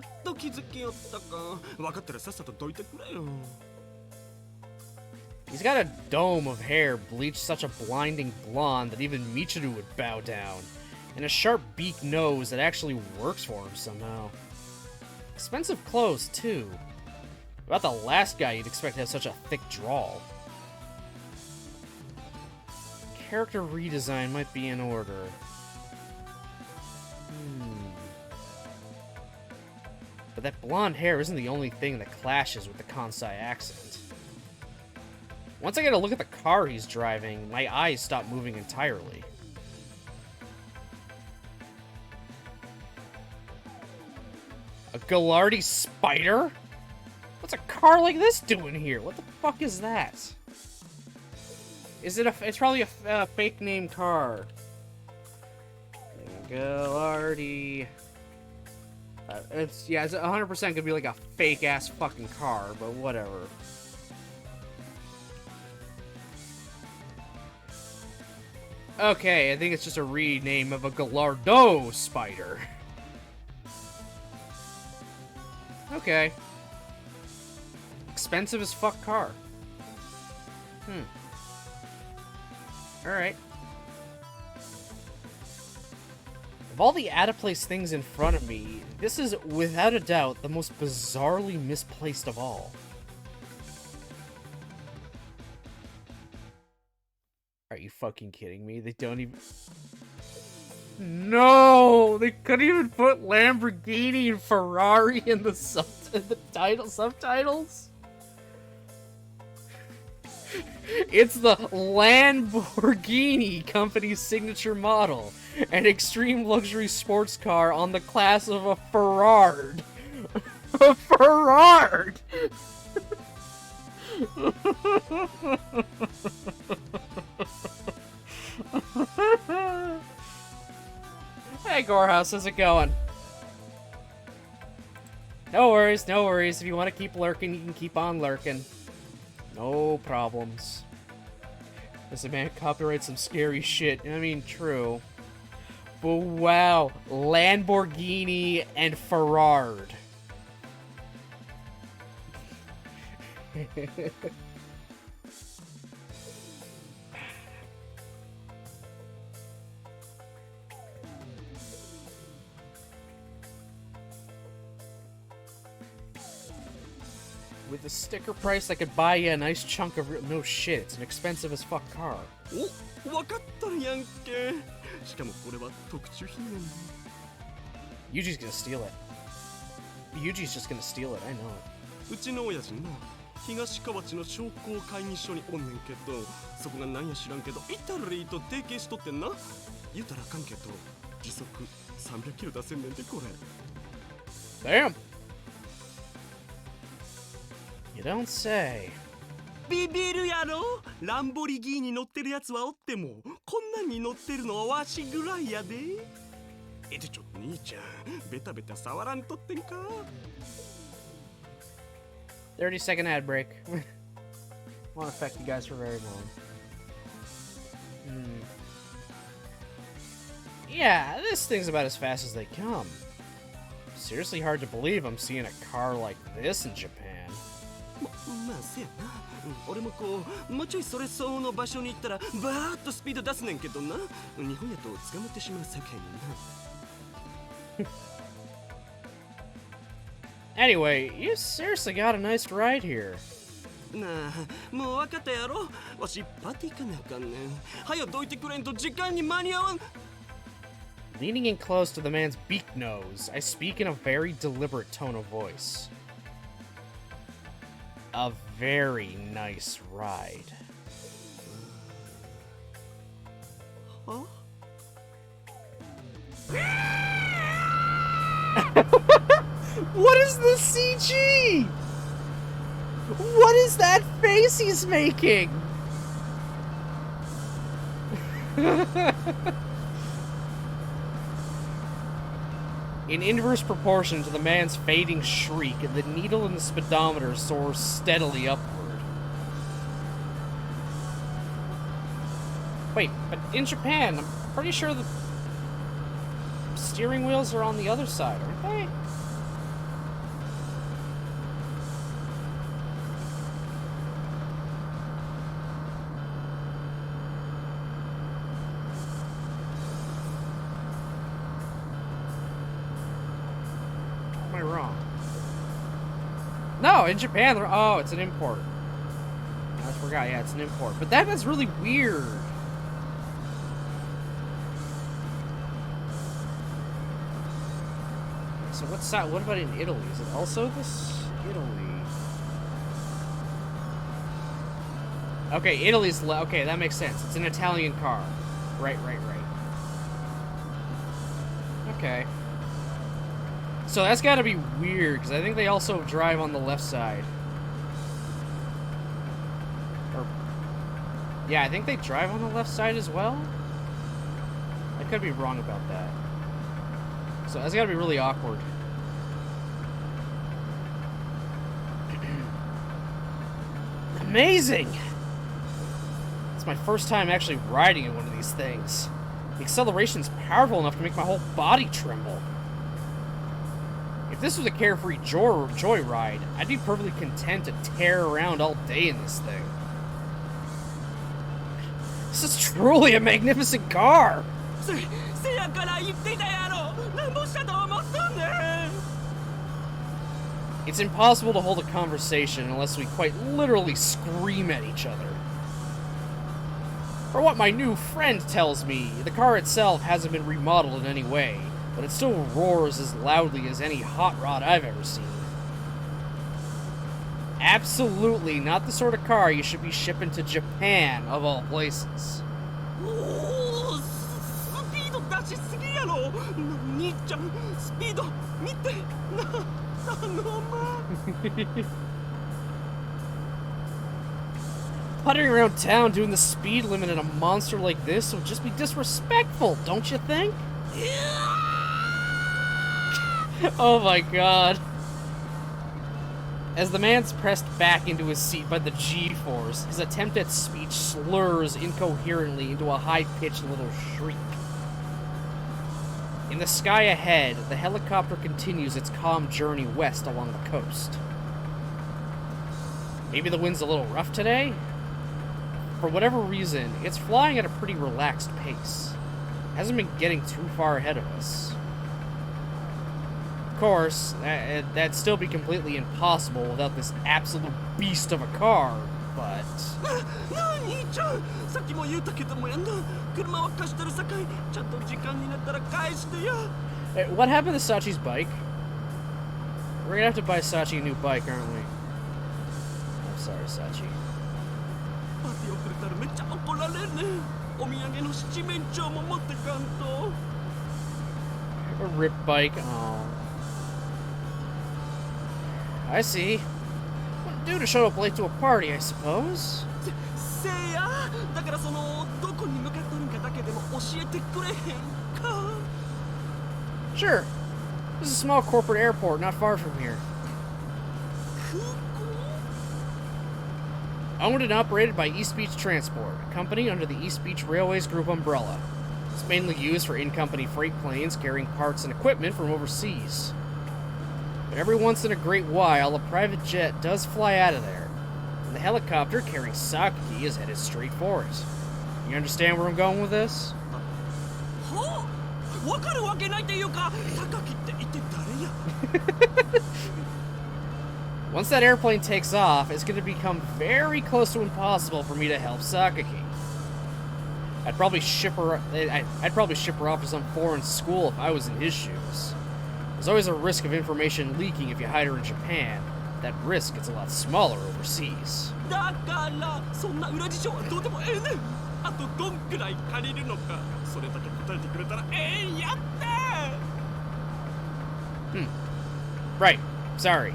got a dome of hair bleached such a blinding blonde that even Michiru would bow down, and a sharp beak nose that actually works for him somehow. Expensive clothes, too. About the last guy you'd expect to have such a thick drawl. Character redesign might be in order. But that blonde hair isn't the only thing that clashes with the Kansai accent. Once I get a look at the car he's driving, my eyes stop moving entirely. A Gallardi Spider? What's a car like this doing here? What the fuck is that? Is it it's probably a fake name car. Gallardi. It's 100% gonna be like a fake ass fucking car, but whatever. Okay, I think it's just a rename of a Gallardo Spider. Okay. Expensive as fuck car. Alright. Of all the out-of-place things in front of me, this is, without a doubt, the most bizarrely misplaced of all. Are you fucking kidding me? They don't even... No! They couldn't even put Lamborghini and Ferrari in the subtitles? It's the Lamborghini company's signature model, an extreme luxury sports car on the class of a Ferrari. A Ferrari! Hey, Gorehouse, how's it going? No worries, no worries. If you want to keep lurking, you can keep on lurking. No problems. Listen, man, copyright some scary shit. I mean, true. But wow, Lamborghini and Ferrari. With the sticker price, I could buy you a nice chunk of no shit. It's an expensive as fuck car. Yuji's gonna steal it. Yuji's just gonna steal it, I know it. うちの親父な東河内の商工会議所におんねんけどそこがなんや知らんけどイタリーと提携しとってんな言うたらあかんけど時速300キロ出せんねんでこれ Damn! You don't say. ビビるやろランボルギーニ乗ってるやつはおってもこんなんに乗ってるのはわしぐらいやででちょっと兄ちゃんベタベタ触らんとってんか 30-second ad break. Won't affect you guys for very long. Yeah, this thing's about as fast as they come. Seriously hard to believe I'm seeing a car like this in Japan. まあせやな俺もこうもうちょいそれ相応の場所に行ったらバーッとスピード出すねんけどな日本やと捕まってしまうさかいにな Anyway, you seriously got a nice ride here. なあもう分かったやろわしパーティー行かなあかんねんはよどいてくれんと時間に間に合わん Leaning in close to the man's beak nose, I speak in a very deliberate tone of voice. A very nice ride. Huh? What is the CG? What is that face he's making? In inverse proportion to the man's fading shriek, the needle in the speedometer soars steadily upward. Wait, but in Japan, I'm pretty sure the steering wheels are on the other side, aren't they? Am I wrong? No, in Japan, they're... Oh, it's an import. I forgot, yeah, it's an import. But that is really weird. So what's that? What about in Italy? Is it also this? Italy. Okay, Italy's... Okay, that makes sense. It's an Italian car. Right. Okay. So that's gotta be weird, because I think they also drive on the left side. Or... Yeah, I think they drive on the left side as well? I could be wrong about that. So that's gotta be really awkward. Amazing! It's my first time actually riding in one of these things. The acceleration's powerful enough to make my whole body tremble. If this was a carefree joyride, I'd be perfectly content to tear around all day in this thing. This is truly a magnificent car! It's impossible to hold a conversation unless we quite literally scream at each other. For what my new friend tells me, the car itself hasn't been remodeled in any way, but it still roars as loudly as any hot rod I've ever seen. absolutely not the sort of car you should be shipping to Japan, of all places. おお、スピード出しすぎやろ。兄ちゃん、スピード見て。頼む。Puttering around town doing the speed limit in a monster like this would just be disrespectful, don't you think? Oh my god. As the man's pressed back into his seat by the G-force, his attempt at speech slurs incoherently into a high-pitched little shriek. In the sky ahead, the helicopter continues its calm journey west along the coast. Maybe the wind's a little rough today? For whatever reason, it's flying at a pretty relaxed pace. Hasn't been getting too far ahead of us. Of course, that'd still be completely impossible without this absolute beast of a car, but...兄ちゃん、さっきも言うたけどもやんな。車は貸してるさかい、ちゃんと時間になったら返してや。What happened to Sachi's bike? We're gonna have to buy Sachi a new bike, aren't we? I'm sorry, Sachi. パーティー遅れたらめっちゃ怒られるね。お土産の七面鳥も持ってかんと。A rip bike. Oh. I see. Wouldn't do to show up late to a party, I suppose. せいや、だからそのどこに向かっとるんかだけでも教えてくれへんか。Sure. This is a small corporate airport not far from here. 空港 Owned and operated by East Beach Transport, a company under the East Beach Railways Group umbrella. It's mainly used for in-company freight planes carrying parts and equipment from overseas. But every once in a great while, a private jet does fly out of there, and the helicopter carrying Sakaki is headed straight for it. You understand where I'm going with this? はあ、わかるわけないっていうか、高木って一体誰や。Once that airplane takes off, it's going to become very close to impossible for me to help Sakaki. I'd probably ship her off to some foreign school if I was in his shoes. There's always a risk of information leaking if you hide her in Japan. That risk gets a lot smaller overseas. だからそんな裏事情はどうでもええねん。あとどんくらい借りるのか、それだけ答えてくれたらええんやって。Right. Sorry.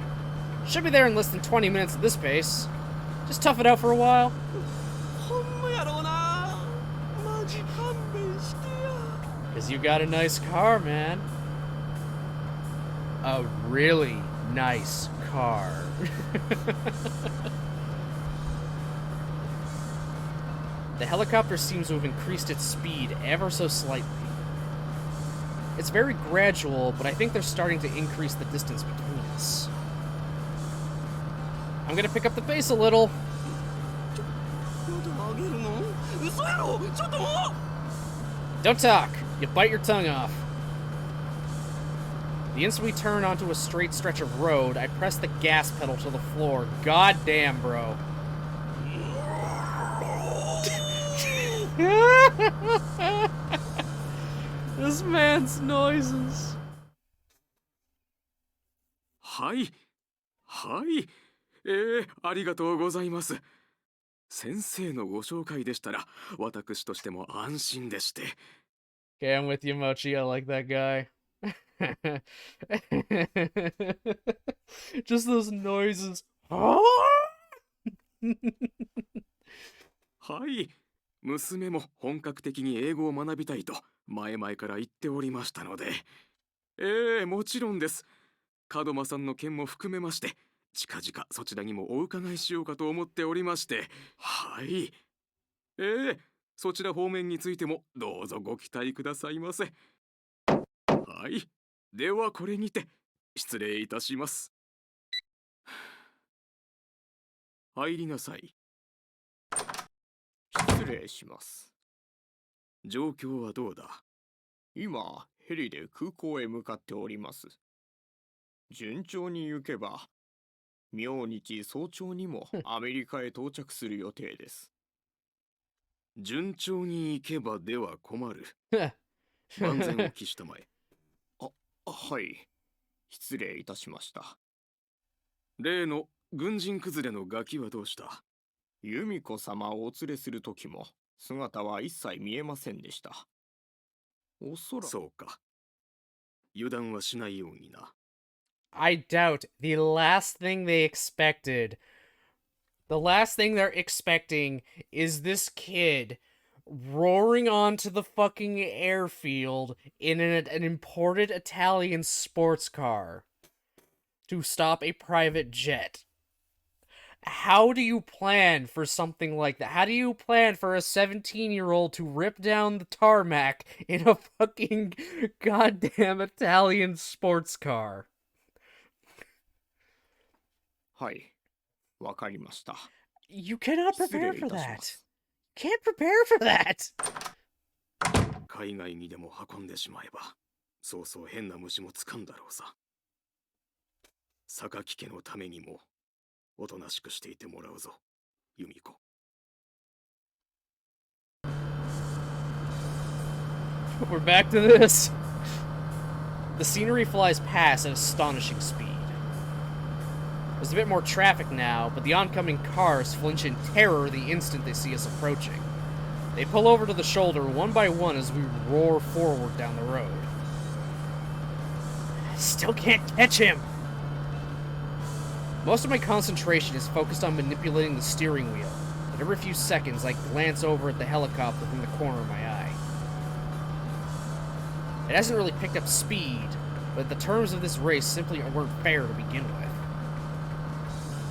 Should be there in less than 20 minutes at this pace. Just tough it out for a while. ほんまやろうな。マジ勘弁してや。Because you got a nice car, man. A really nice car. The helicopter seems to have increased its speed ever so slightly. It's very gradual, but I think they're starting to increase the distance between us. I'm gonna pick up the pace a little. まだ上げるの？嘘やろ？ちょっと！ Don't talk. You'll bite your tongue off. The instant we turn onto a straight stretch of road, I press the gas pedal to the floor. God damn, bro. This man's noises. はい、はい。ありがとうございます。先生のご紹介でしたら、私としても安心でして。Okay, I'm with you, Mochi. I like that guy. Just those noises. はい。娘も本格的に英語を学びたいと前々から言っておりましたので。もちろんです。門間さんの件も含めまして、近々そちらにもお伺いしようかと思っておりまして。はい。そちら方面についてもどうぞご期待くださいませ。はい。ではこれにて失礼いたします。入りなさい。失礼します。状況はどうだ？今、ヘリで空港へ向かっております。順調に行けば、明日早朝にもアメリカへ到着する予定です。順調に行けばでは困る。万全を期したまえ。はい。失礼いたしました。例の軍人崩れのガキはどうした？由美子様をお連れする時も姿は一切見えませんでした。おそらく。そうか。油断はしないようにな。I doubt the last thing they're expecting is this kid roaring onto the fucking airfield in an imported Italian sports car to stop a private jet. How do you plan for something like that? How do you plan for a 17-year-old to rip down the tarmac in a fucking goddamn Italian sports car? はい、わかりました。You cannot 失 prepare 礼い for たしま that. す。 Can't prepare for that. 海外にでも運んでしまえば、そうそう変な虫もつかんだろうさ。榊家のためにも、おとなしくしていてもらうぞ、由美子。We're back to this. The scenery flies past at astonishing speed. There's a bit more traffic now, but the oncoming cars flinch in terror the instant they see us approaching. They pull over to the shoulder one by one as we roar forward down the road. Still can't catch him! Most of my concentration is focused on manipulating the steering wheel, but every few seconds I glance over at the helicopter from the corner of my eye. It hasn't really picked up speed, but the terms of this race simply weren't fair to begin with.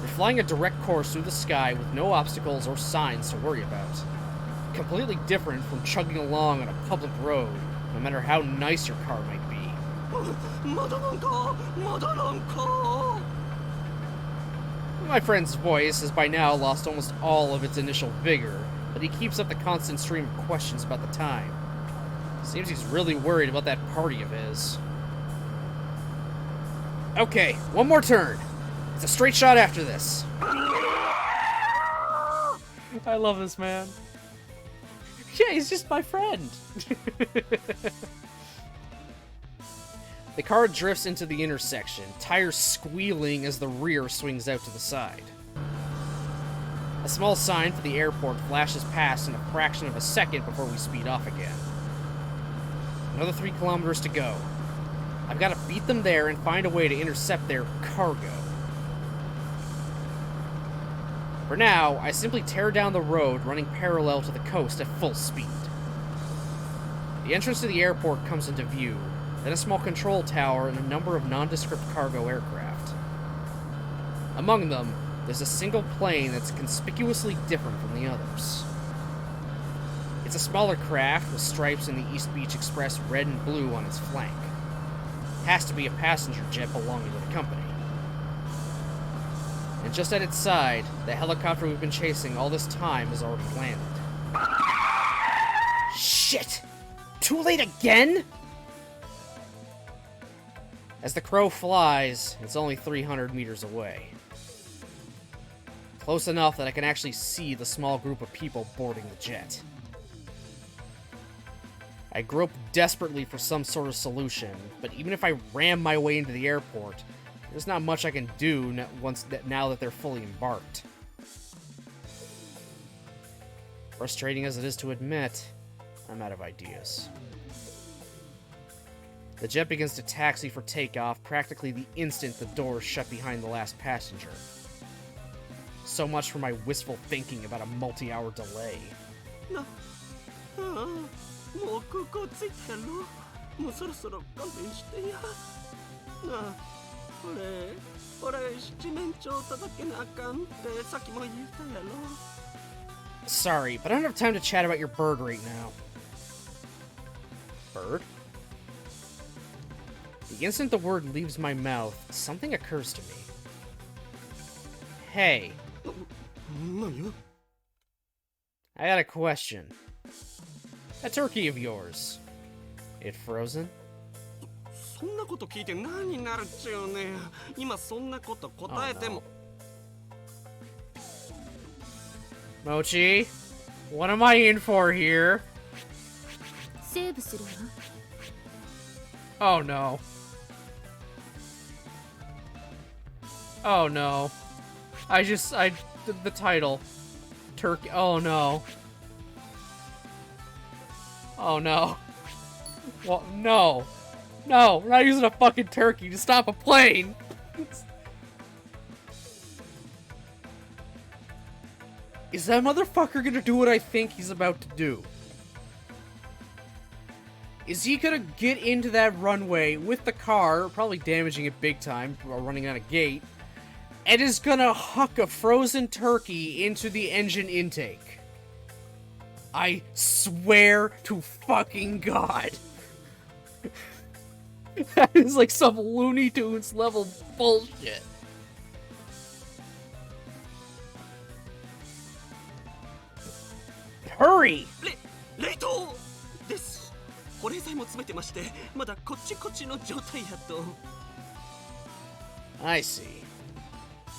We're flying a direct course through the sky with no obstacles or signs to worry about. Completely different from chugging along on a public road, no matter how nice your car might be. My friend's voice has by now lost almost all of its initial vigor, but he keeps up the constant stream of questions about the time. Seems he's really worried about that party of his. Okay, one more turn. It's a straight shot after this. I love this man. Yeah, he's just my friend. The car drifts into the intersection, tires squealing as the rear swings out to the side. A small sign for the airport flashes past in a fraction of a second before we speed off again. Another 3 kilometers to go. I've got to beat them there and find a way to intercept their cargo. For now, I simply tear down the road running parallel to the coast at full speed. The entrance to the airport comes into view, then a small control tower and a number of nondescript cargo aircraft. Among them, there's a single plane that's conspicuously different from the others. It's a smaller craft with stripes in the East Beach Express red and blue on its flank. Has to be a passenger jet belonging to the company. And just at its side, the helicopter we've been chasing all this time has already landed. Shit! Too late again?! As the crow flies, it's only 300 meters away. Close enough that I can actually see the small group of people boarding the jet. I grope desperately for some sort of solution, but even if I ram my way into the airport, there's not much I can do now that they're fully embarked. Frustrating as it is to admit, I'm out of ideas. The jet begins to taxi for takeoff practically the instant the doors shut behind the last passenger. So much for my wistful thinking about a multi-hour delay. もう空港着いたやろ。もうそろそろ勘弁してや。なあ、俺七面鳥届けなあかんってさっきも言ったやろ。Sorry, but I don't have time to chat about your bird right now. Bird? The instant the word leaves my mouth, something occurs to me. Hey. 何よ? I got a question. That turkey of yours, it frozen? そんなこと聞いて何になるっちゅうね。今そんなこと答えても。Mochi, what am I in for here? セーブするわ。 Oh no. Oh no. the title. Turkey. Oh no. Oh no. Well, no. No, we're not using a fucking turkey to stop a plane. Is that motherfucker gonna do what I think he's about to do? Is he gonna get into that runway with the car, probably damaging it big time, or running on a gate, and is gonna huck a frozen turkey into the engine intake? I swear to fucking God. That is like some Looney Tunes level bullshit. Hurry! 冷凍です。保冷剤も詰めてまして、まだこっちこっちの状態やと。I see.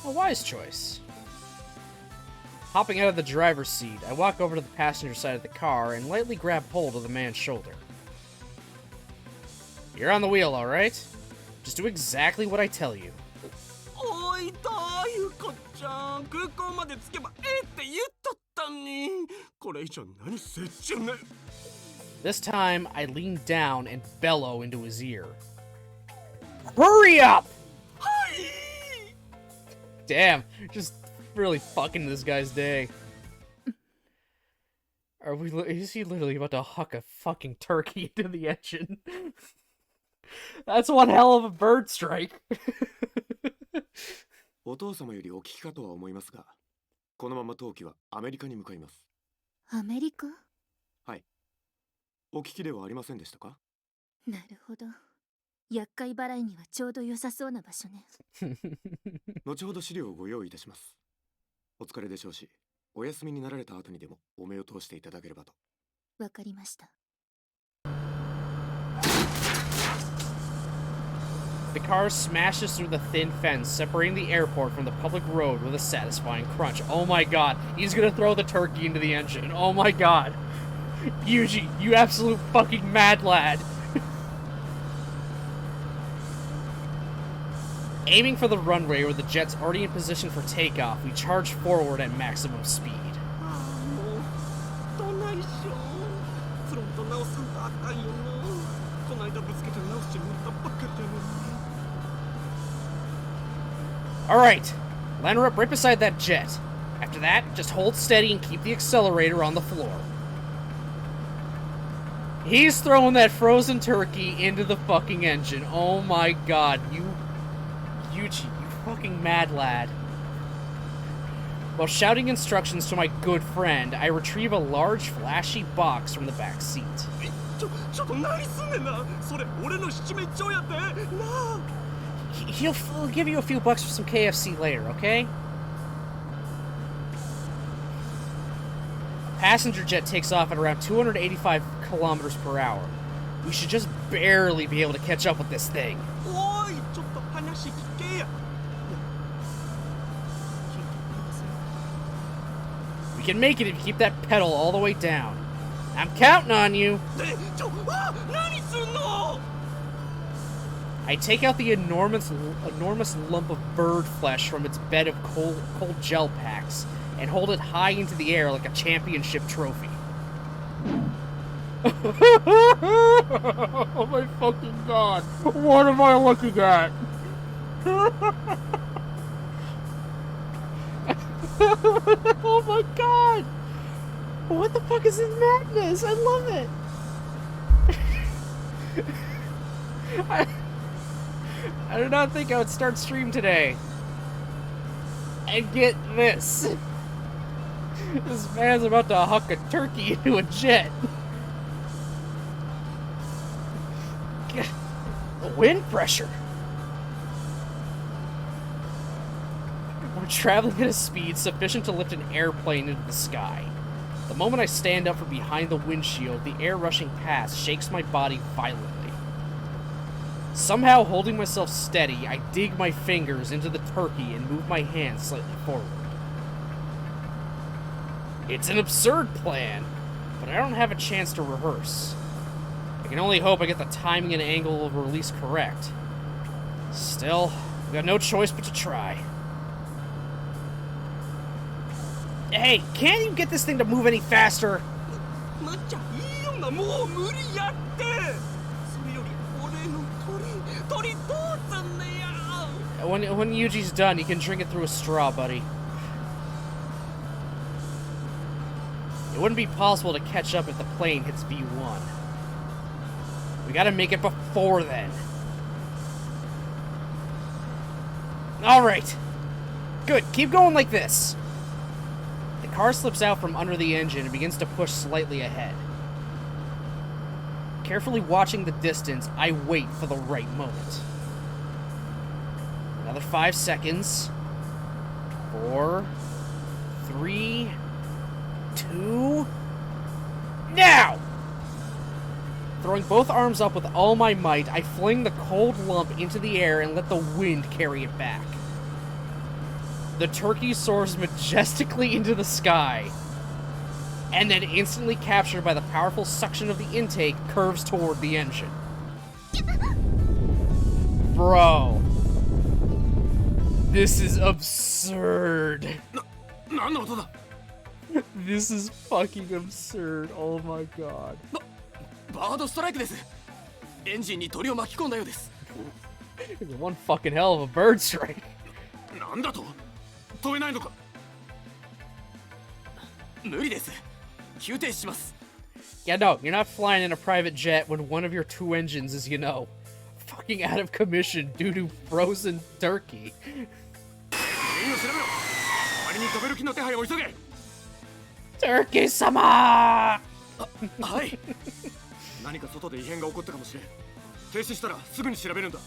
A wise choice. Hopping out of the driver's seat, I walk over to the passenger side of the car and lightly grab hold of the man's shoulder. You're on the wheel, alright? Just do exactly what I tell you. おいだゆこちゃん、空港まで着けばええって言っとったのに。これ以上何せっちゅうね。This time, I lean down and bellow into his ear. Hurry up! はい。 Damn, just really fucking this guy's day. Is he literally about to huck a fucking turkey into the engine? That's one hell of a bird strike. お父様よりお聞きかとは思いますが、このまま冬季はアメリカに向かいます。アメリカ？はい。お聞きではありませんでしたか？なるほど。厄介払いにはちょうど良さそうな場所ね。後ほど資料をご用意いたします。お疲れでしょうし、お休みになられた後にでもお目を通していただければと。わかりました。The car smashes through the thin fence, separating the airport from the public road with a satisfying crunch. Oh my god, he's gonna throw the turkey into the engine. Oh my god. Yuji, you absolute fucking mad lad. Aiming for the runway where the jet's already in position for takeoff, we charge forward at maximum speed. もうどないしょ。フロント直さんとあかんよな。こないだぶつけて直してもらったばっかりだのに。Alright, line her up right beside that jet. After that, just hold steady and keep the accelerator on the floor. He's throwing that frozen turkey into the fucking engine. Oh my god, Yuji, you fucking mad lad. While shouting instructions to my good friend, I retrieve a large, flashy box from the back seat. ちょっと何すんねんな。それ俺の七面鳥やで。なあ。He'll give you a few bucks for some KFC later, okay? A passenger jet takes off at around 285 kilometers per hour. We should just barely be able to catch up with this thing. おい、ちょっと話聞けや。We can make it if you keep that pedal all the way down. I'm counting on you. 何すんの？ I take out the enormous lump of bird flesh from its bed of cold gel packs and hold it high into the air like a championship trophy. Oh my fucking god. What am I looking at? Oh my god. What the fuck is this madness? I love it. I did not think I would start stream today. And get this. This man's about to huck a turkey into a jet. The wind pressure. We're traveling at a speed sufficient to lift an airplane into the sky. The moment I stand up from behind the windshield, the air rushing past shakes my body violently. Somehow holding myself steady, I dig my fingers into the turkey and move my hands slightly forward. It's an absurd plan, but I don't have a chance to rehearse. I can only hope I get the timing and angle of release correct. Still, I've got no choice but to try. Hey, can't you get this thing to move any faster? なっちゃいいよな、もう無理やって。それより俺の鳥どうすんねや。 When Yuji's done, you can drink it through a straw, buddy. It wouldn't be possible to catch up if the plane hits V1. We gotta make it before then. Alright. Good, keep going like this. The car slips out from under the engine and begins to push slightly ahead. Carefully watching the distance, I wait for the right moment. Another 5 seconds. 4, 3, 2, now! Throwing both arms up with all my might, I fling the cold lump into the air and let the wind carry it back. The turkey soars majestically into the sky, and then instantly captured by the powerful suction of the intake, curves toward the engine. Bro. This is absurd. 何の音だ。 This is fucking absurd. Oh my god. バードストライクです。エンジンに鳥を巻き込んだようです。 One fucking hell of a bird strike. なんだと。飛べないのか。無理です。急停止します。 Yeah, no, you're not flying in a private jet when one of your 2 engines is, fucking out of commission due to frozen turkey. 原因を調べろ。仮に飛べる気の手配を急げ。 Turkey-sama! はい。何か外で異変が起こったかもしれん。停止したらすぐに調べるんだ。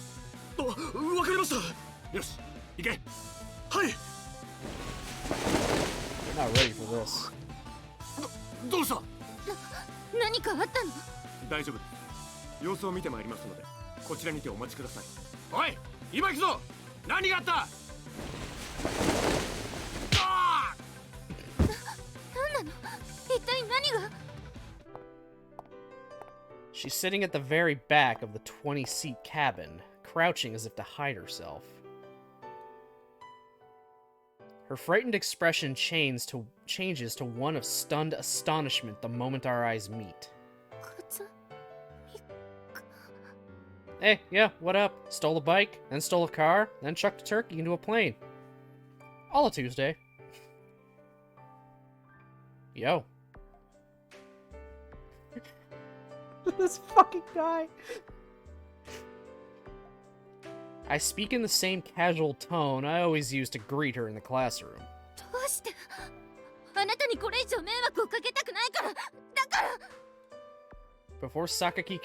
あ、わかりました。よし、行け。はい。 You're not ready for this. どうした。何かあったの？大丈夫です。様子を見てまいりますので、こちらにてお待ちください。おい、今行くぞ。何があった。 She's sitting at the very back of the 20-seat cabin, crouching as if to hide herself. Her frightened expression changes to one of stunned astonishment the moment our eyes meet. Hey, yeah, what up? Stole a bike, then stole a car, then chucked a turkey into a plane. All a Tuesday. Yo. This fucking guy. I speak in the same casual tone I always use to greet her in the classroom. Before Sakaki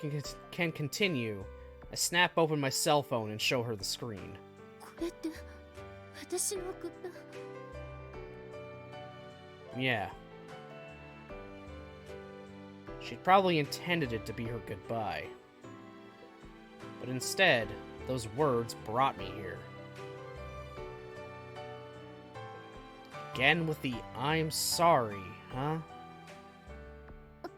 can continue, I snap open my cell phone and show her the screen. Yeah. She'd probably intended it to be her goodbye. But instead, those words brought me here. Again with the I'm sorry, huh? I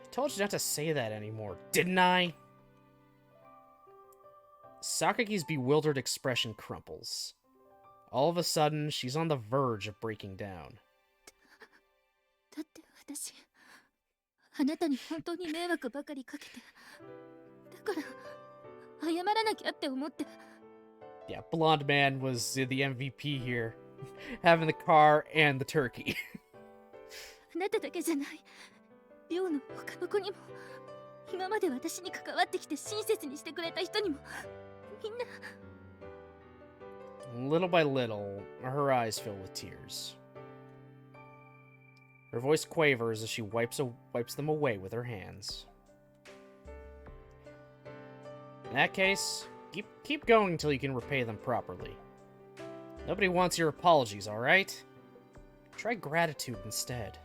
told you not to say that anymore, didn't I? Sakaki's bewildered expression crumples. All of a sudden, she's on the verge of breaking down. Yeah, blonde man was the MVP here. Having the car and the turkey. Little by little, her eyes fill with tears. Her voice quavers as she wipes them away with her hands. In that case, keep going until you can repay them properly. Nobody wants your apologies, alright? Try gratitude instead.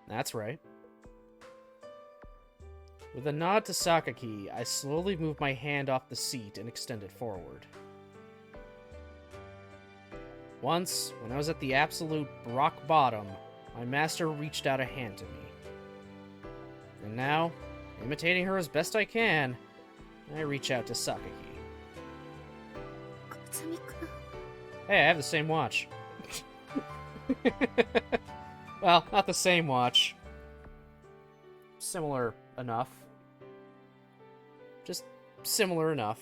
That's right. With a nod to Sakaki, I slowly move my hand off the seat and extend it forward. Once, when I was at the absolute rock bottom, my master reached out a hand to me. And now, imitating her as best I can, I reach out to Sakaki. Hey, I have the same watch. Well, not the same watch. Similar enough. Just similar enough.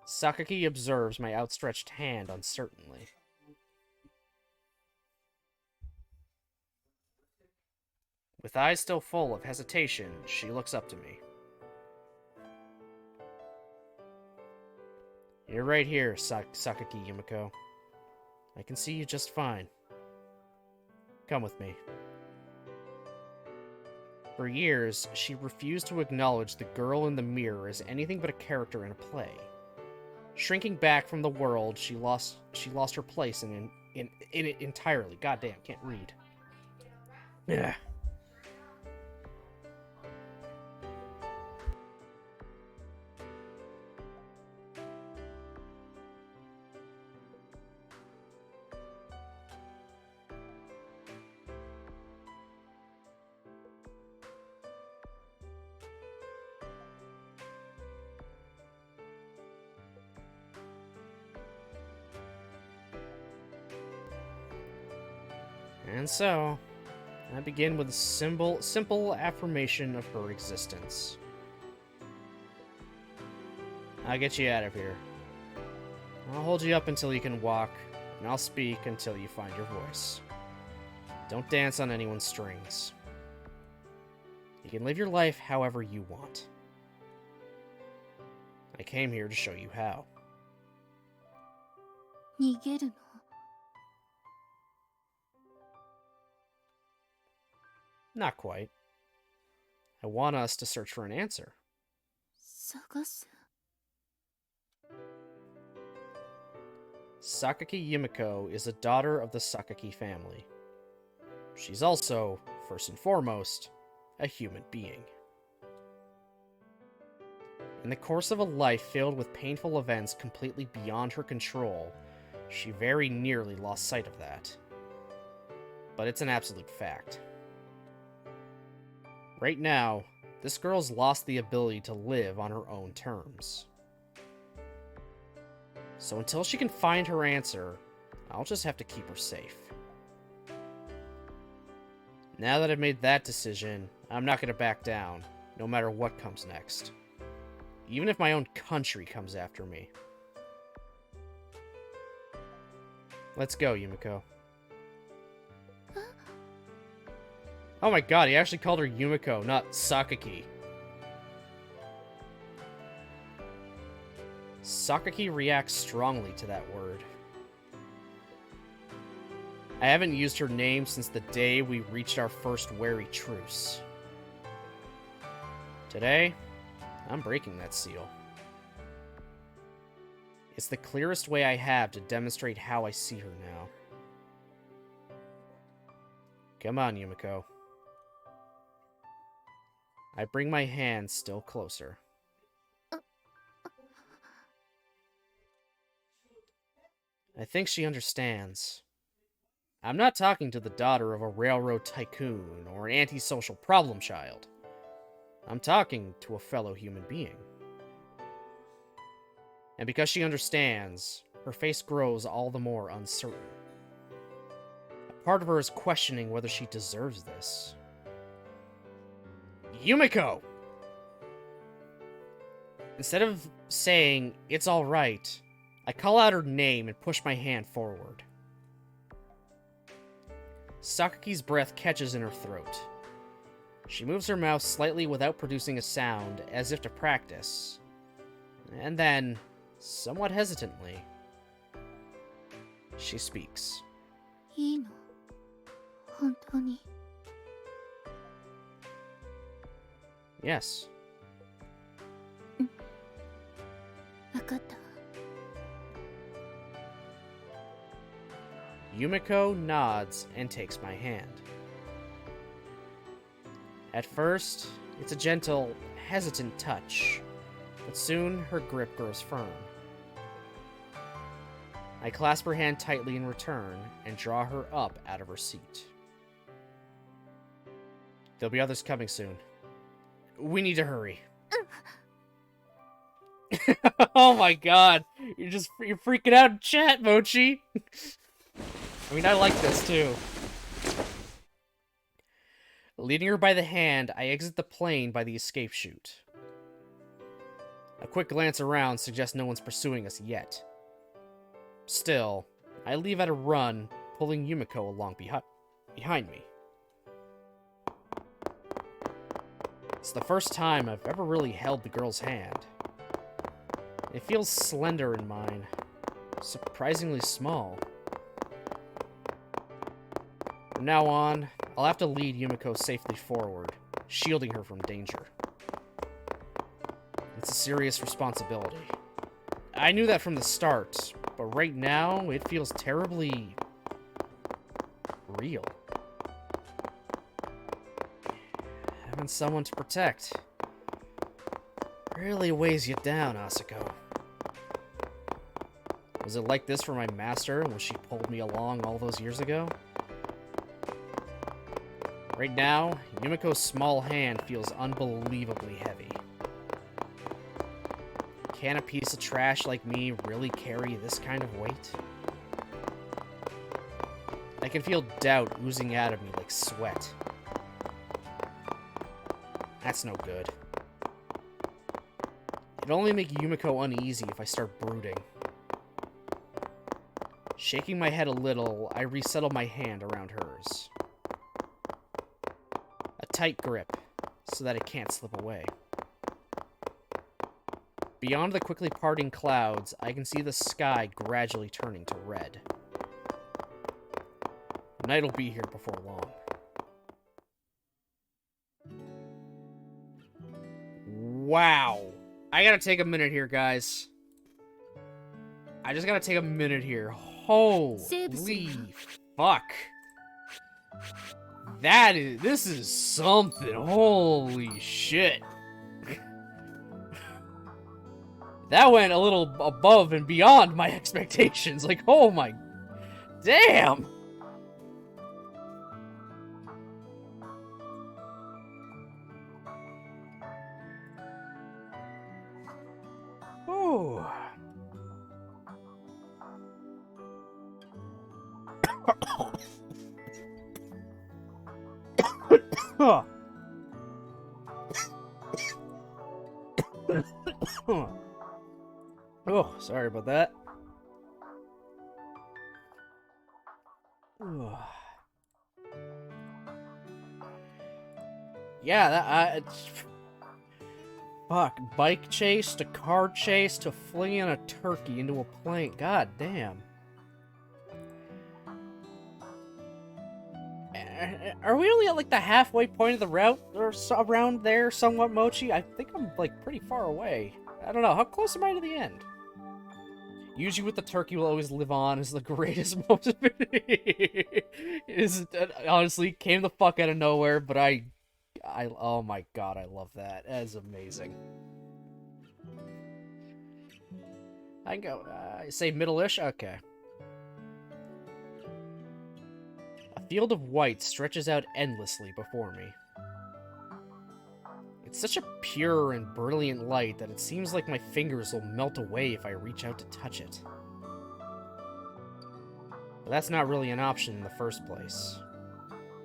Sakaki observes my outstretched hand uncertainly. With eyes still full of hesitation, she looks up to me. You're right here, Sakaki Yumiko. I can see you just fine. Come with me. For years, she refused to acknowledge the girl in the mirror as anything but a character in a play. Shrinking back from the world, she lost her place in it entirely. Goddamn, can't read. Yeah. And so, I begin with a simple affirmation of her existence. I'll get you out of here. I'll hold you up until you can walk, and I'll speak until you find your voice. Don't dance on anyone's strings. You can live your life however you want. I came here to show you how. 逃げるの Not quite. I want us to search for an answer. 探す Sakaki Yumiko is a daughter of the Sakaki family. She's also, first and foremost, a human being. In the course of a life filled with painful events completely beyond her control, she very nearly lost sight of that. But it's an absolute fact. Right now, this girl's lost the ability to live on her own terms. So until she can find her answer, I'll just have to keep her safe. Now that I've made that decision, I'm not going to back down, no matter what comes next. Even if my own country comes after me. Let's go, Yumiko. Oh my god, he actually called her Yumiko, not Sakaki. Sakaki reacts strongly to that word. I haven't used her name since the day we reached our first wary truce. Today, I'm breaking that seal. It's the clearest way I have to demonstrate how I see her now. Come on, Yumiko. I bring my hand still closer. I think she understands. I'm not talking to the daughter of a railroad tycoon or an antisocial problem child. I'm talking to a fellow human being. And because she understands, her face grows all the more uncertain. A part of her is questioning whether she deserves this. Yumiko! Instead of saying, "It's alright," I call out her name and push my hand forward. Sakaki's breath catches in her throat. She moves her mouth slightly without producing a sound, as if to practice. And then, somewhat hesitantly, she speaks. いいの本当に Yes. 分かった Yumiko nods and takes my hand. At first, it's a gentle, hesitant touch, but soon her grip grows firm. I clasp her hand tightly in return and draw her up out of her seat. There'll be others coming soon. We need to hurry. Oh my god. You're freaking out in chat, Mochi. I mean, I like this too. Leading her by the hand, I exit the plane by the escape chute. A quick glance around suggests no one's pursuing us yet. Still, I leave at a run, pulling Yumiko along behind me. It's the first time I've ever really held the girl's hand. It feels slender in mine, surprisingly small. From now on, I'll have to lead Yumiko safely forward, shielding her from danger. It's a serious responsibility. I knew that from the start, but right now, it feels terribly real. Having someone to protect really weighs you down, Asuko. Was it like this for my master when she pulled me along all those years ago? Right now, Yumiko's small hand feels unbelievably heavy. Can a piece of trash like me really carry this kind of weight? I can feel doubt oozing out of me like sweat. That's no good. It'd only make Yumiko uneasy if I start brooding. Shaking my head a little, I resettle my hand around hers. A tight grip, so that it can't slip away. Beyond the quickly parting clouds, I can see the sky gradually turning to red. Night will be here before long. Wow. I gotta take a minute here, guys. I just gotta take a minute here. Holy fuck. This is something. Holy shit. That went a little above and beyond my expectations. Like, oh my... Damn! Ooh. Oh, sorry about that. Yeah, fuck. Bike chase to car chase to flinging a turkey into a plane. God damn. Are we only at like the halfway point of the route or around there somewhat, Mochi? I think I'm like pretty far away. I don't know. How close am I to the end? Usually with the turkey will always live on is the greatest moment. Honestly, came the fuck out of nowhere, but oh my god, I love that. That is amazing. I can go, say middle-ish? Okay. A field of white stretches out endlessly before me. It's such a pure and brilliant light that it seems like my fingers will melt away if I reach out to touch it. But that's not really an option in the first place.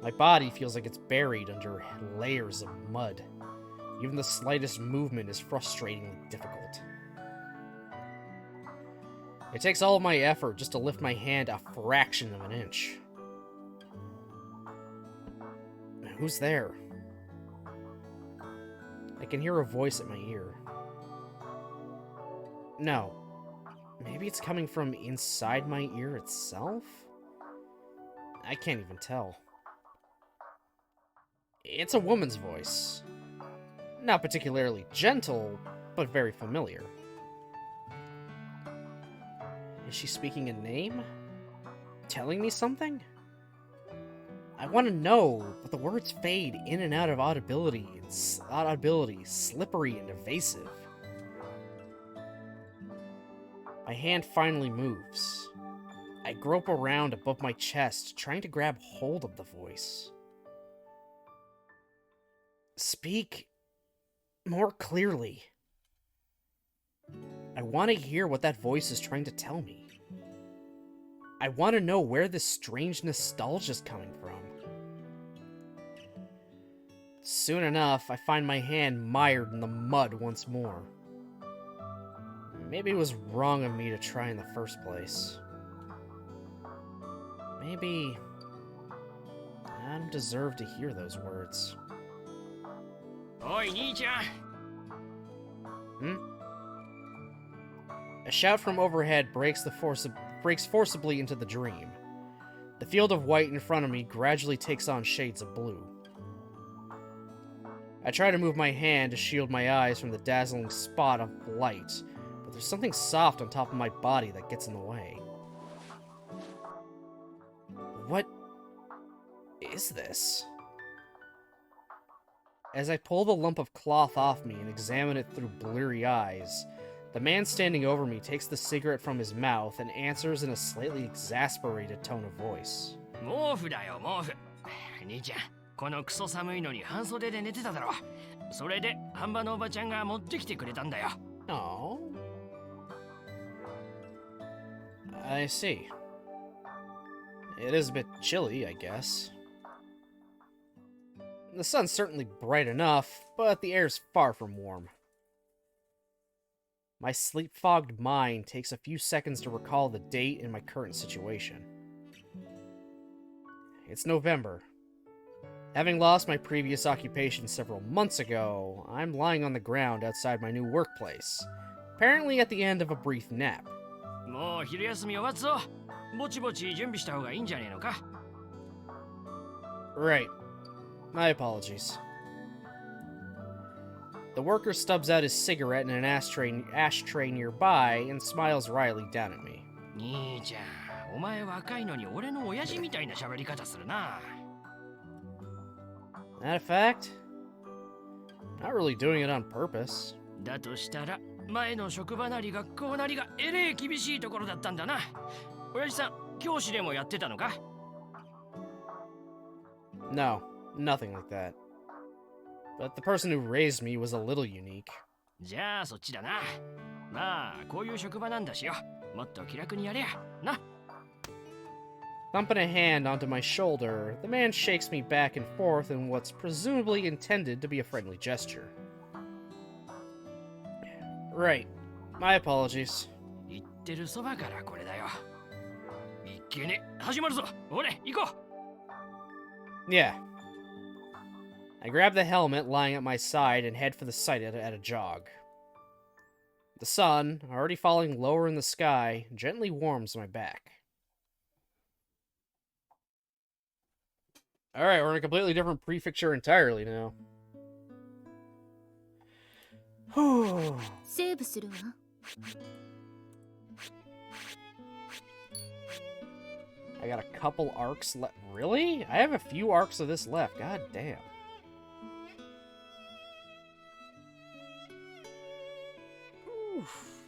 My body feels like it's buried under layers of mud. Even the slightest movement is frustratingly difficult. It takes all of my effort just to lift my hand a fraction of an inch. Who's there? I can hear a voice at my ear. No. Maybe it's coming from inside my ear itself? I can't even tell. It's a woman's voice. Not particularly gentle, but very familiar. Is she speaking a name? Telling me something? I want to know, but the words fade in and out of audibility, slippery and evasive. My hand finally moves. I grope around above my chest, trying to grab hold of the voice. Speak more clearly. I want to hear what that voice is trying to tell me. I want to know where this strange nostalgia is coming from. Soon enough, I find my hand mired in the mud once more. Maybe it was wrong of me to try in the first place. Maybe I don't deserve to hear those words. Oi, Nii-chan! A shout from overhead breaks forcibly into the dream. The field of white in front of me gradually takes on shades of blue. I try to move my hand to shield my eyes from the dazzling spot of light, but there's something soft on top of my body that gets in the way. What is this? As I pull the lump of cloth off me and examine it through bleary eyes, the man standing over me takes the cigarette from his mouth and answers in a slightly exasperated tone of voice. 毛布だよ、毛布。兄ちゃん、このクソ寒いのに半袖で寝てただろ。それで、半端のおばちゃんが持ってきてくれたんだよ。Oh. I see. It is a bit chilly, I guess. The sun's certainly bright enough, but the air's far from warm. My sleep-fogged mind takes a few seconds to recall the date and my current situation. It's November. Having lost my previous occupation several months ago, I'm lying on the ground outside my new workplace, apparently at the end of a brief nap. もう昼休み終わっぞ。ぼちぼち準備した方がいいんじゃねえのか。Right. My apologies. The worker stubs out his cigarette in an ashtray nearby and smiles wryly down at me. 兄ちゃん、お前若いのに俺の親父みたいな喋り方するな。That a fact? Not really doing it on purpose. だとしたら、前の職場なり学校なりがえれえ厳しいところだったんだな。親父さん、教師でもやってたのか？ No, nothing like that. But the person who raised me was a little unique. じゃあそっちだな。まあ、こういう職場なんだしよ。もっと気楽にやれや。な。Thumping a hand onto my shoulder, the man shakes me back and forth in what's presumably intended to be a friendly gesture. Right. My apologies. 言ってるそばからこれだよ。いっけね、始まるぞ。おれ、行こう。Yeah. I grab the helmet lying at my side and head for the site at a jog. The sun, already falling lower in the sky, gently warms my back. Alright, we're in a completely different prefecture entirely now. Whew. セーブするわ。I got a couple arcs left. Really? I have a few arcs of this left. God damn. Oof.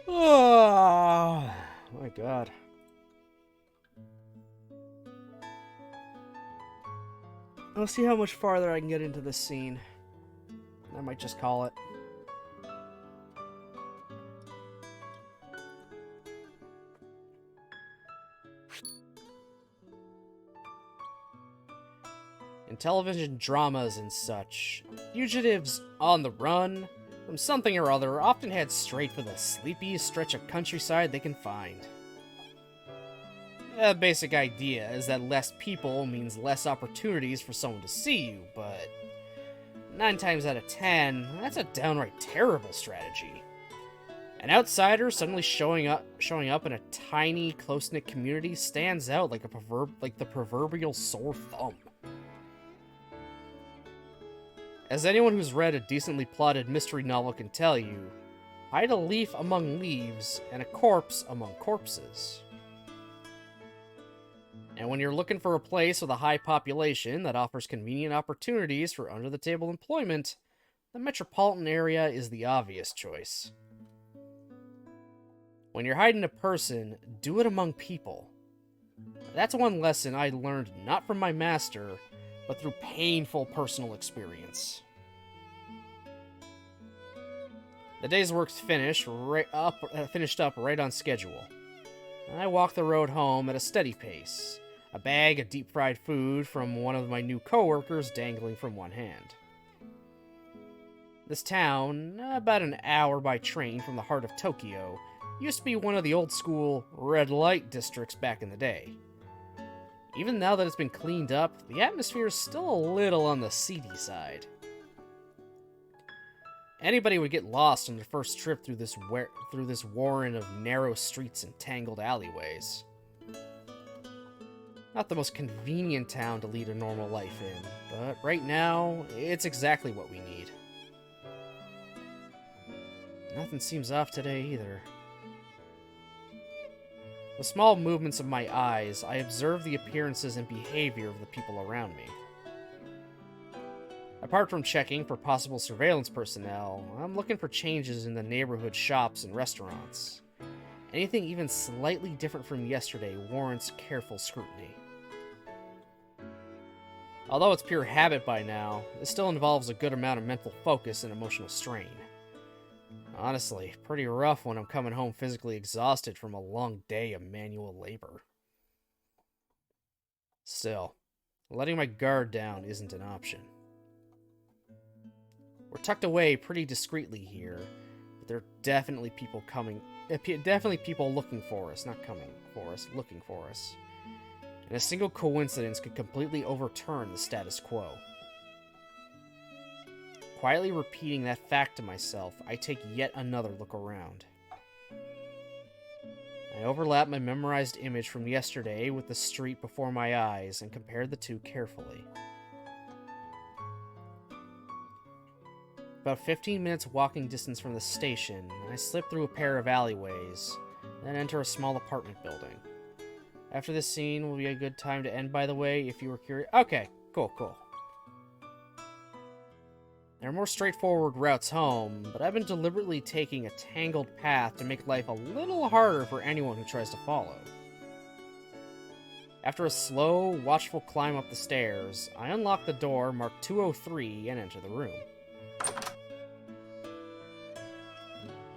Oh my god. Let's see how much farther I can get into this scene. I might just call it. In television dramas and such, fugitives on the run from something or other often head straight for the sleepiest stretch of countryside they can find. The basic idea is that less people means less opportunities for someone to see you, but 9 times out of 10, that's a downright terrible strategy. An outsider suddenly showing up in a tiny, close-knit community stands out like the proverbial sore thumb. As anyone who's read a decently plotted mystery novel can tell you, hide a leaf among leaves and a corpse among corpses. And when you're looking for a place with a high population that offers convenient opportunities for under-the-table employment, the metropolitan area is the obvious choice. When you're hiding a person, do it among people. That's one lesson I learned not from my master, but through painful personal experience. The day's work's finished up right on schedule. I walk the road home at a steady pace, a bag of deep-fried food from one of my new coworkers dangling from one hand. This town, about an hour by train from the heart of Tokyo, used to be one of the old-school red light districts back in the day. Even now that it's been cleaned up, the atmosphere is still a little on the seedy side. Anybody would get lost on their first trip through this warren of narrow streets and tangled alleyways. Not the most convenient town to lead a normal life in, but right now, it's exactly what we need. Nothing seems off today either. With small movements of my eyes, I observe the appearances and behavior of the people around me. Apart from checking for possible surveillance personnel, I'm looking for changes in the neighborhood shops and restaurants. Anything even slightly different from yesterday warrants careful scrutiny. Although it's pure habit by now, it still involves a good amount of mental focus and emotional strain. Honestly, pretty rough when I'm coming home physically exhausted from a long day of manual labor. Still, letting my guard down isn't an option. We're tucked away pretty discreetly here, but there are definitely people looking for us, not coming for us, looking for us. And a single coincidence could completely overturn the status quo. Quietly repeating that fact to myself, I take yet another look around. I overlap my memorized image from yesterday with the street before my eyes and compare the two carefully. About 15 minutes walking distance from the station, I slip through a pair of alleyways, then enter a small apartment building. After this scene will be a good time to end, by the way, if you were curious. Okay, cool. There are more straightforward routes home, but I've been deliberately taking a tangled path to make life a little harder for anyone who tries to follow. After a slow, watchful climb up the stairs, I unlock the door marked 203 and enter the room.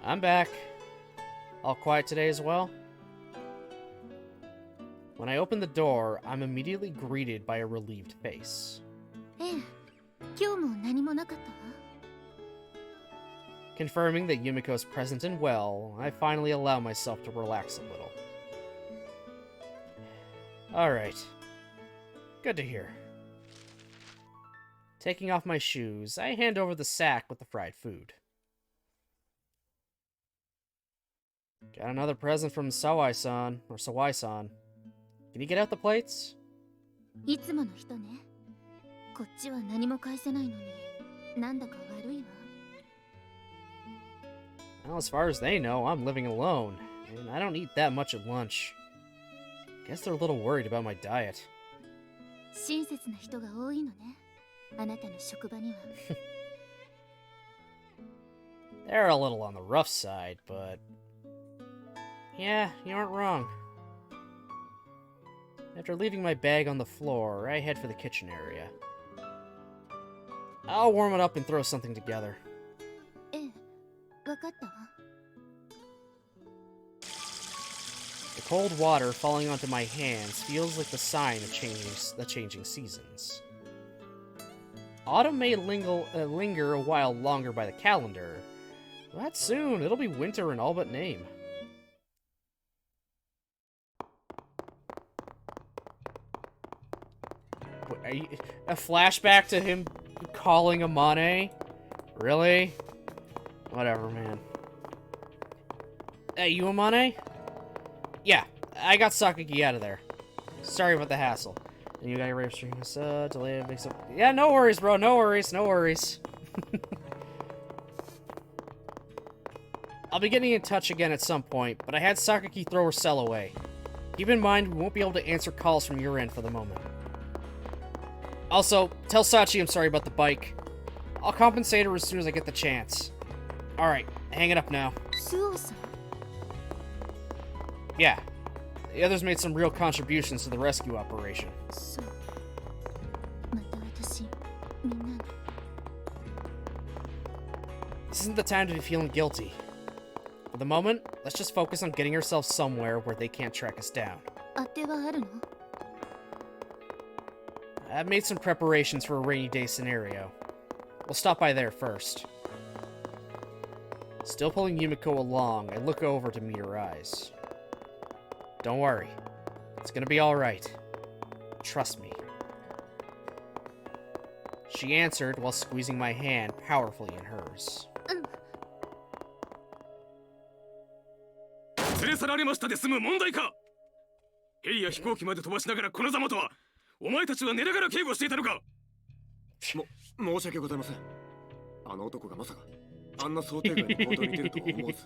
I'm back. All quiet today as well? When I open the door, I'm immediately greeted by a relieved face. Confirming that Yumiko's present and well, I finally allow myself to relax a little. Alright. Good to hear. Taking off my shoes, I hand over the sack with the fried food. Got another present from Sawai-san, or Sawai-san. Can you get out the plates? Well, as far as they know, I'm living alone, and I don't eat that much at lunch. Guess they're a little worried about my diet. They're a little on the rough side, but... yeah, you aren't wrong. After leaving my bag on the floor, I head for the kitchen area. I'll warm it up and throw something together. The cold water falling onto my hands feels like the sign of changing seasons. Autumn may linger a while longer by the calendar, but soon it'll be winter in all but name. A flashback to him calling Amane? Really? Whatever, man. Hey, you Amane? Yeah, I got Sakaki out of there. Sorry about the hassle. And you got your rape stream. Delay makes up. Yeah, no worries, bro. No worries. I'll be getting in touch again at some point, but I had Sakaki throw her cell away. Keep in mind, we won't be able to answer calls from your end for the moment. Also, tell Sachi I'm sorry about the bike. I'll compensate her as soon as I get the chance. Alright, hang it up now. Yeah, the others made some real contributions to the rescue operation. isn't the time to be feeling guilty. For the moment, let's just focus on getting ourselves somewhere where they can't track us down. 当てはあるの？ I've made some preparations for a rainy day scenario. We'll stop by there first. Still pulling Yumiko along, I look over to meet her eyes. Don't worry. It's gonna be alright. Trust me. She answered while squeezing my hand powerfully in hers. 連れ去られましたで済む問題か。ヘリや飛行機まで飛ばしながらこのざまとは、お前たちは寝ながら警護していたのか。申し訳ございません。あの男がまさかあんな想定外の行動に出るとは思わず。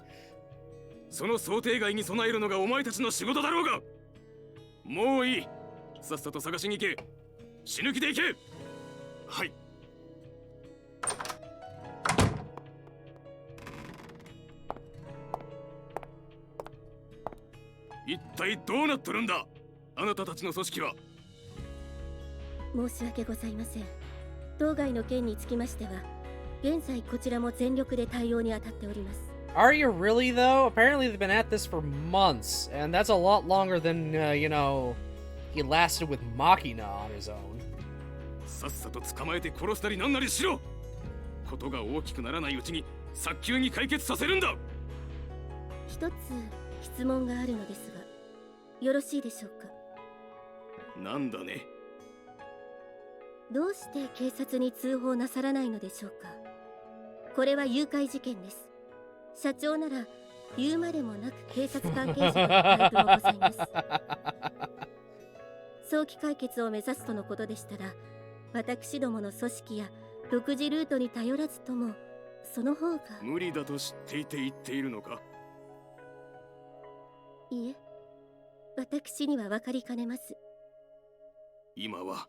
その想定外に備えるのがお前たちの仕事だろうが。もういい。さっさと探しに行け。死ぬ気で行け。はい。一体どうなっとるんだ、あなたたちの組織は。申し訳ございません。当該の件につきましては、現在こちらも全力で対応に当たっております。Are you really, though? Apparently they've been at this for months, and that's a lot longer than, he lasted with Machina on his own. さっさと捕まえて殺したりなんなりしろ。ことが大きくならないうちに早急に解決させるんだ。一つ質問があるのですが、よろしいでしょうか。なんだね。どうして警察に通報なさらないのでしょうか。これは誘拐事件です。社長なら言うまでもなく警察関係者の配布もございます。早期解決を目指すとのことでしたら、私どもの組織や独自ルートに頼らずともその方が。無理だと知っていて言っているのか。いえ、私には分かりかねます。今は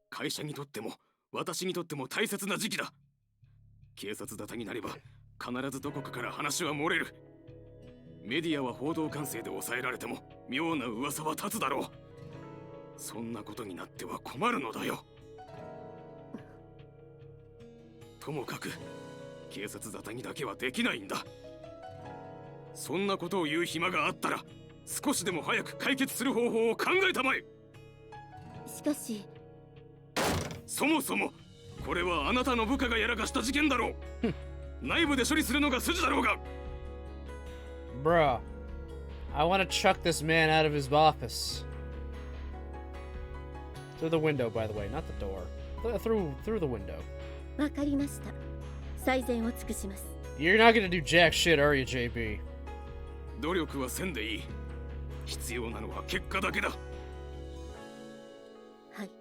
会社にとっても私にとっても大切な時期だ。警察沙汰になれば必ずどこかから話は漏れる。メディアは報道管制で抑えられても妙な噂は立つだろう。そんなことになっては困るのだよ。ともかく警察沙汰にだけはできないんだ。そんなことを言う暇があったら少しでも早く解決する方法を考えたまえ。しかしそもそもこれはあなたの部下がやらかした事件だろう。内部で処理するのが筋だろうが。Bruh, I want to chuck this man out of his office. Through the window, by the way, not the door. Through the window. わかりました。最善を尽くします。You're not gonna do jack shit, are you, JB? 努力はせんでいい。必要なのは結果だけだ。はい。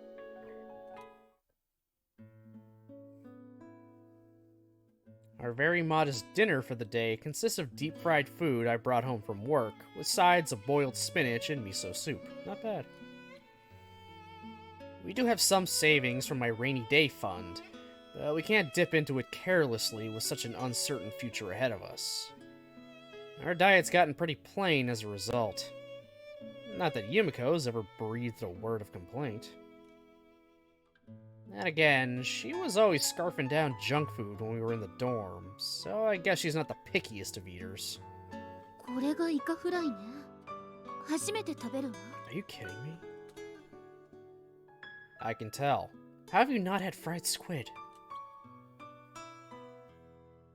Our very modest dinner for the day consists of deep-fried food I brought home from work, with sides of boiled spinach and miso soup. Not bad. We do have some savings from my rainy day fund, but we can't dip into it carelessly with such an uncertain future ahead of us. Our diet's gotten pretty plain as a result. Not that Yumiko's ever breathed a word of complaint. And again, she was always scarfing down junk food when we were in the dorm, so I guess she's not the pickiest of eaters. これがイカフライね。初めて食べるわ。Are you kidding me? I can tell. How have you not had fried squid?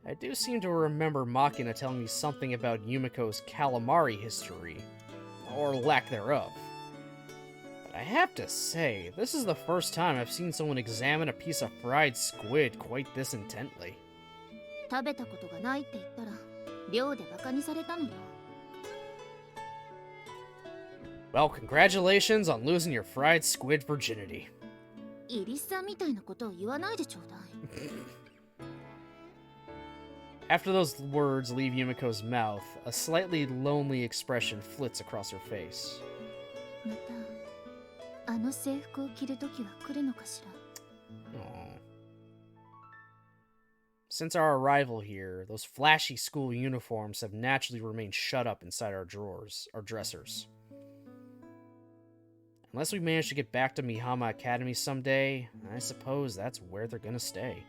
I do seem to remember Machina telling me something about Yumiko's calamari history, or lack thereof. But I have to say, this is the first time I've seen someone examine a piece of fried squid quite this intently. 食べたことがないって言ったら、寮でバカにされたのよ。Well, congratulations on losing your fried squid virginity. イリスさんみたいなことを言わないでちょうだい。After those words leave Yumiko's mouth, a slightly lonely expression flits across her face. また、あの制服を着る時は来るのかしら。Aww. Since our arrival here, those flashy school uniforms have naturally remained shut up inside our dressers. Unless we manage to get back to Mihama Academy someday, I suppose that's where they're gonna stay.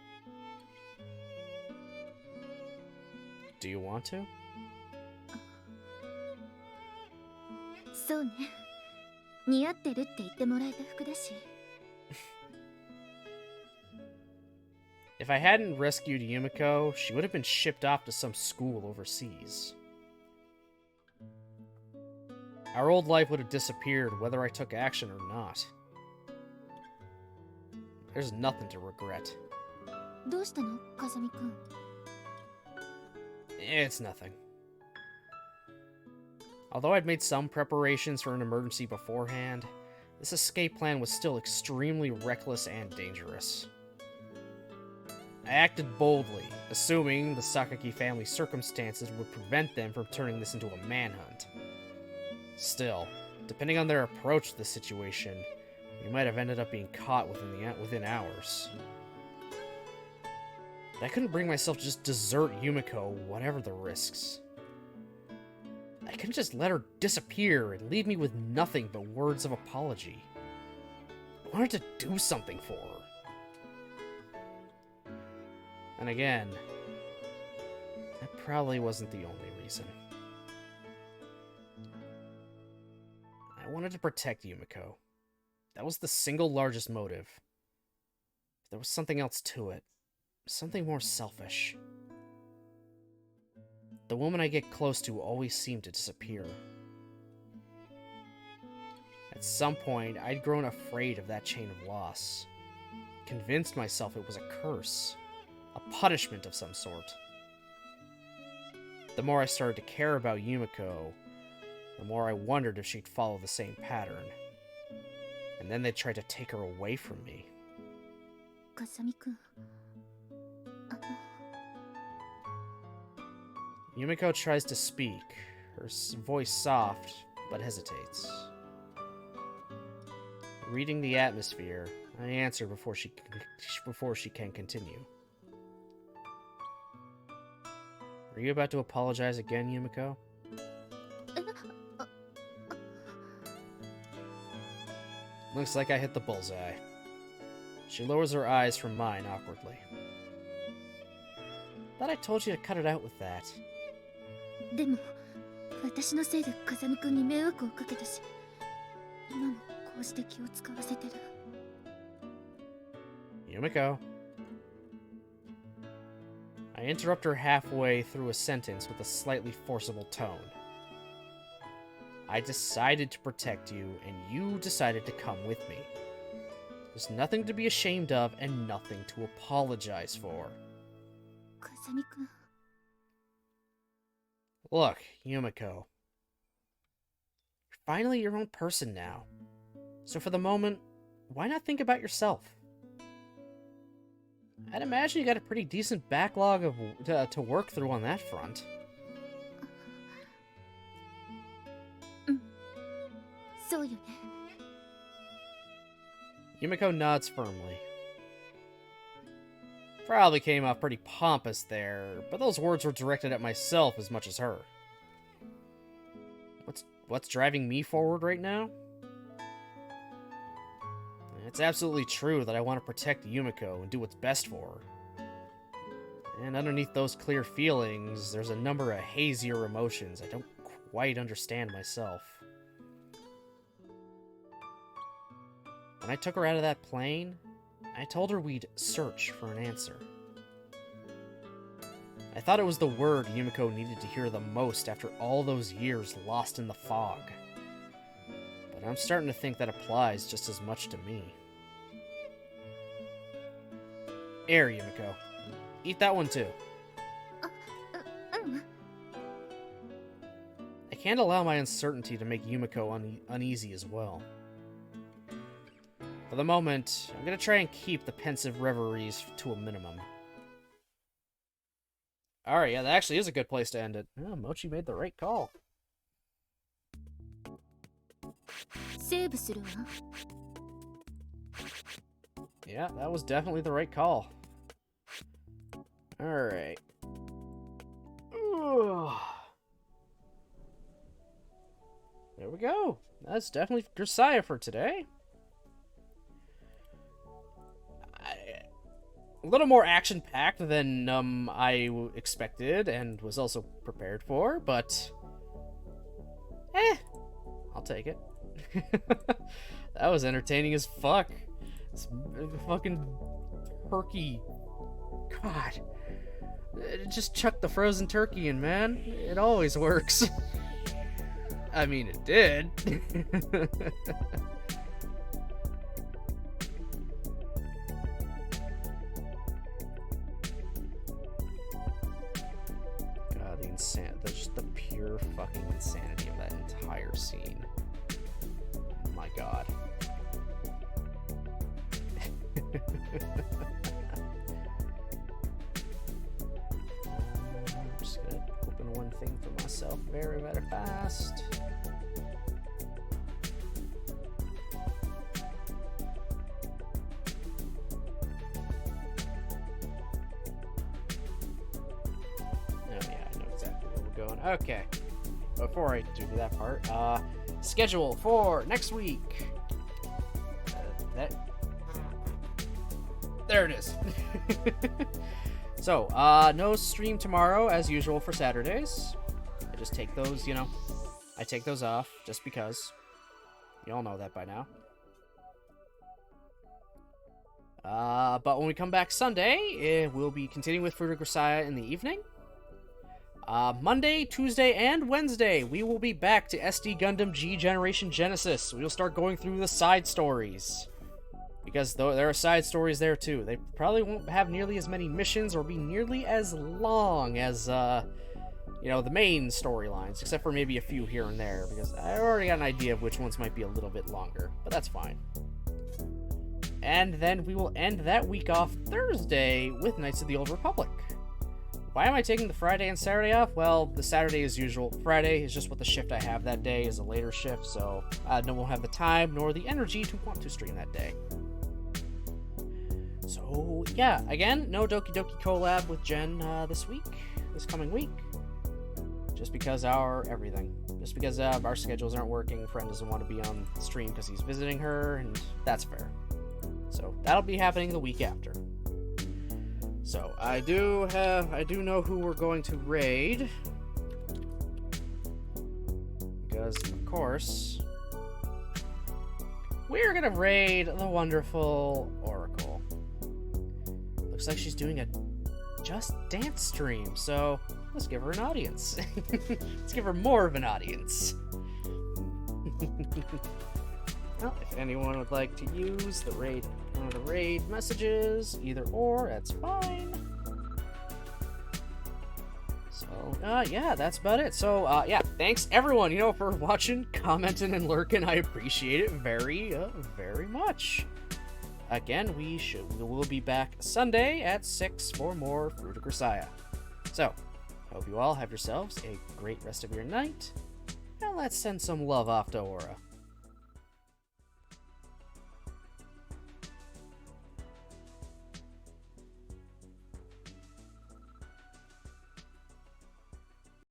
Do you want to? そうね。似合ってるって言ってもらえた服だし。 If I hadn't rescued Yumiko, she would have been shipped off to some school overseas. Our old life would have disappeared whether I took action or not. There's nothing to regret. どうしたの、風見くん? It's nothing. Although I'd made some preparations for an emergency beforehand, this escape plan was still extremely reckless and dangerous. I acted boldly, assuming the Sakaki family's circumstances would prevent them from turning this into a manhunt. Still, depending on their approach to the situation, we might have ended up being caught within hours. But I couldn't bring myself to just desert Yumiko, whatever the risks. I couldn't just let her disappear and leave me with nothing but words of apology. I wanted to do something for her. And again, that probably wasn't the only reason. I wanted to protect Yumiko. That was the single largest motive. But there was something else to it. Something more selfish. The woman I get close to always seemed to disappear. At some point, I'd grown afraid of that chain of loss. Convinced myself it was a curse. A punishment of some sort. The more I started to care about Yumiko, the more I wondered if she'd follow the same pattern. And then they'd try to take her away from me. 風見くん。 Yumiko tries to speak, her voice soft, but hesitates. Reading the atmosphere, I answer before she can continue. Are you about to apologize again, Yumiko? Looks like I hit the bullseye. She lowers her eyes from mine awkwardly. Thought I told you to cut it out with that. でも、私のせいで風見くんに迷惑をかけたし、今もこうして気を使わせてる。 Yumiko. I interrupt her halfway through a sentence with a slightly forcible tone. I decided to protect you, and you decided to come with me. There's nothing to be ashamed of and nothing to apologize for. 風見くん。 Look, Yumiko. You're finally your own person now. So for the moment, why not think about yourself? I'd imagine you got a pretty decent backlog of to work through on that front. そうよね。 Yumiko nods firmly. Probably came off pretty pompous there, but those words were directed at myself as much as her. What's driving me forward right now? It's absolutely true that I want to protect Yumiko and do what's best for her. And underneath those clear feelings, there's a number of hazier emotions I don't quite understand myself. When I took her out of that plane, I told her we'd search for an answer. I thought it was the word Yumiko needed to hear the most after all those years lost in the fog. But I'm starting to think that applies just as much to me. Air, Yumiko. Eat that one too. I can't allow my uncertainty to make Yumiko uneasy as well. For the moment, I'm gonna try and keep the pensive reveries to a minimum. Alright, yeah, that actually is a good place to end it. Oh, Mochi made the right call. セーブするわ。 Yeah, that was definitely the right call. Alright. There we go. That's definitely Grisaia for today. a little more action-packed than expected and was also prepared for, but I'll take it. That was entertaining as fuck. This fucking turkey. God. Just chuck the frozen turkey in, man. It always works. I mean, it did. God, just the pure fucking insanity of that entire scene. Oh my god. I'm just gonna open one thing for myself very, very fast. Oh yeah, I know exactly where we're going. Okay. Before I do that part, schedule for next week. There it is. So, no stream tomorrow as usual for Saturdays. I just take those, I take those off just because. You all know that by now. But when we come back Sunday, we'll be continuing with Fruit of Grisaia in the evening. Monday, Tuesday, and Wednesday, we will be back to SD Gundam G Generation Genesis. We'll start going through the side stories. Because there are side stories there too. They probably won't have nearly as many missions or be nearly as long as, the main storylines. Except for maybe a few here and there. Because I already got an idea of which ones might be a little bit longer. But that's fine. And then we will end that week off Thursday with Knights of the Old Republic. Why am I taking the Friday and Saturday off? Well, the Saturday is usual. Friday is just what the shift I have that day is a later shift. So no one will have the time nor the energy to want to stream that day. So, yeah, again, no Doki Doki collab with Jen this coming week. Just because everything. Just because our schedules aren't working, friend doesn't want to be on stream because he's visiting her, and that's fair. So, that'll be happening the week after. So, I do know who we're going to raid. Because, of course, we're gonna raid the wonderful Oracle. Looks like she's doing a Just Dance stream, so let's give her an audience. Let's give her more of an audience. Well, if anyone would like to use one of the raid messages, either or, that's fine. So, yeah, that's about it. So, yeah, thanks everyone, for watching, commenting, and lurking. I appreciate it very, very much. Again, we will be back Sunday at 6 for more Fruit of Grisaia. So, hope you all have yourselves a great rest of your night, and let's send some love off to Aura.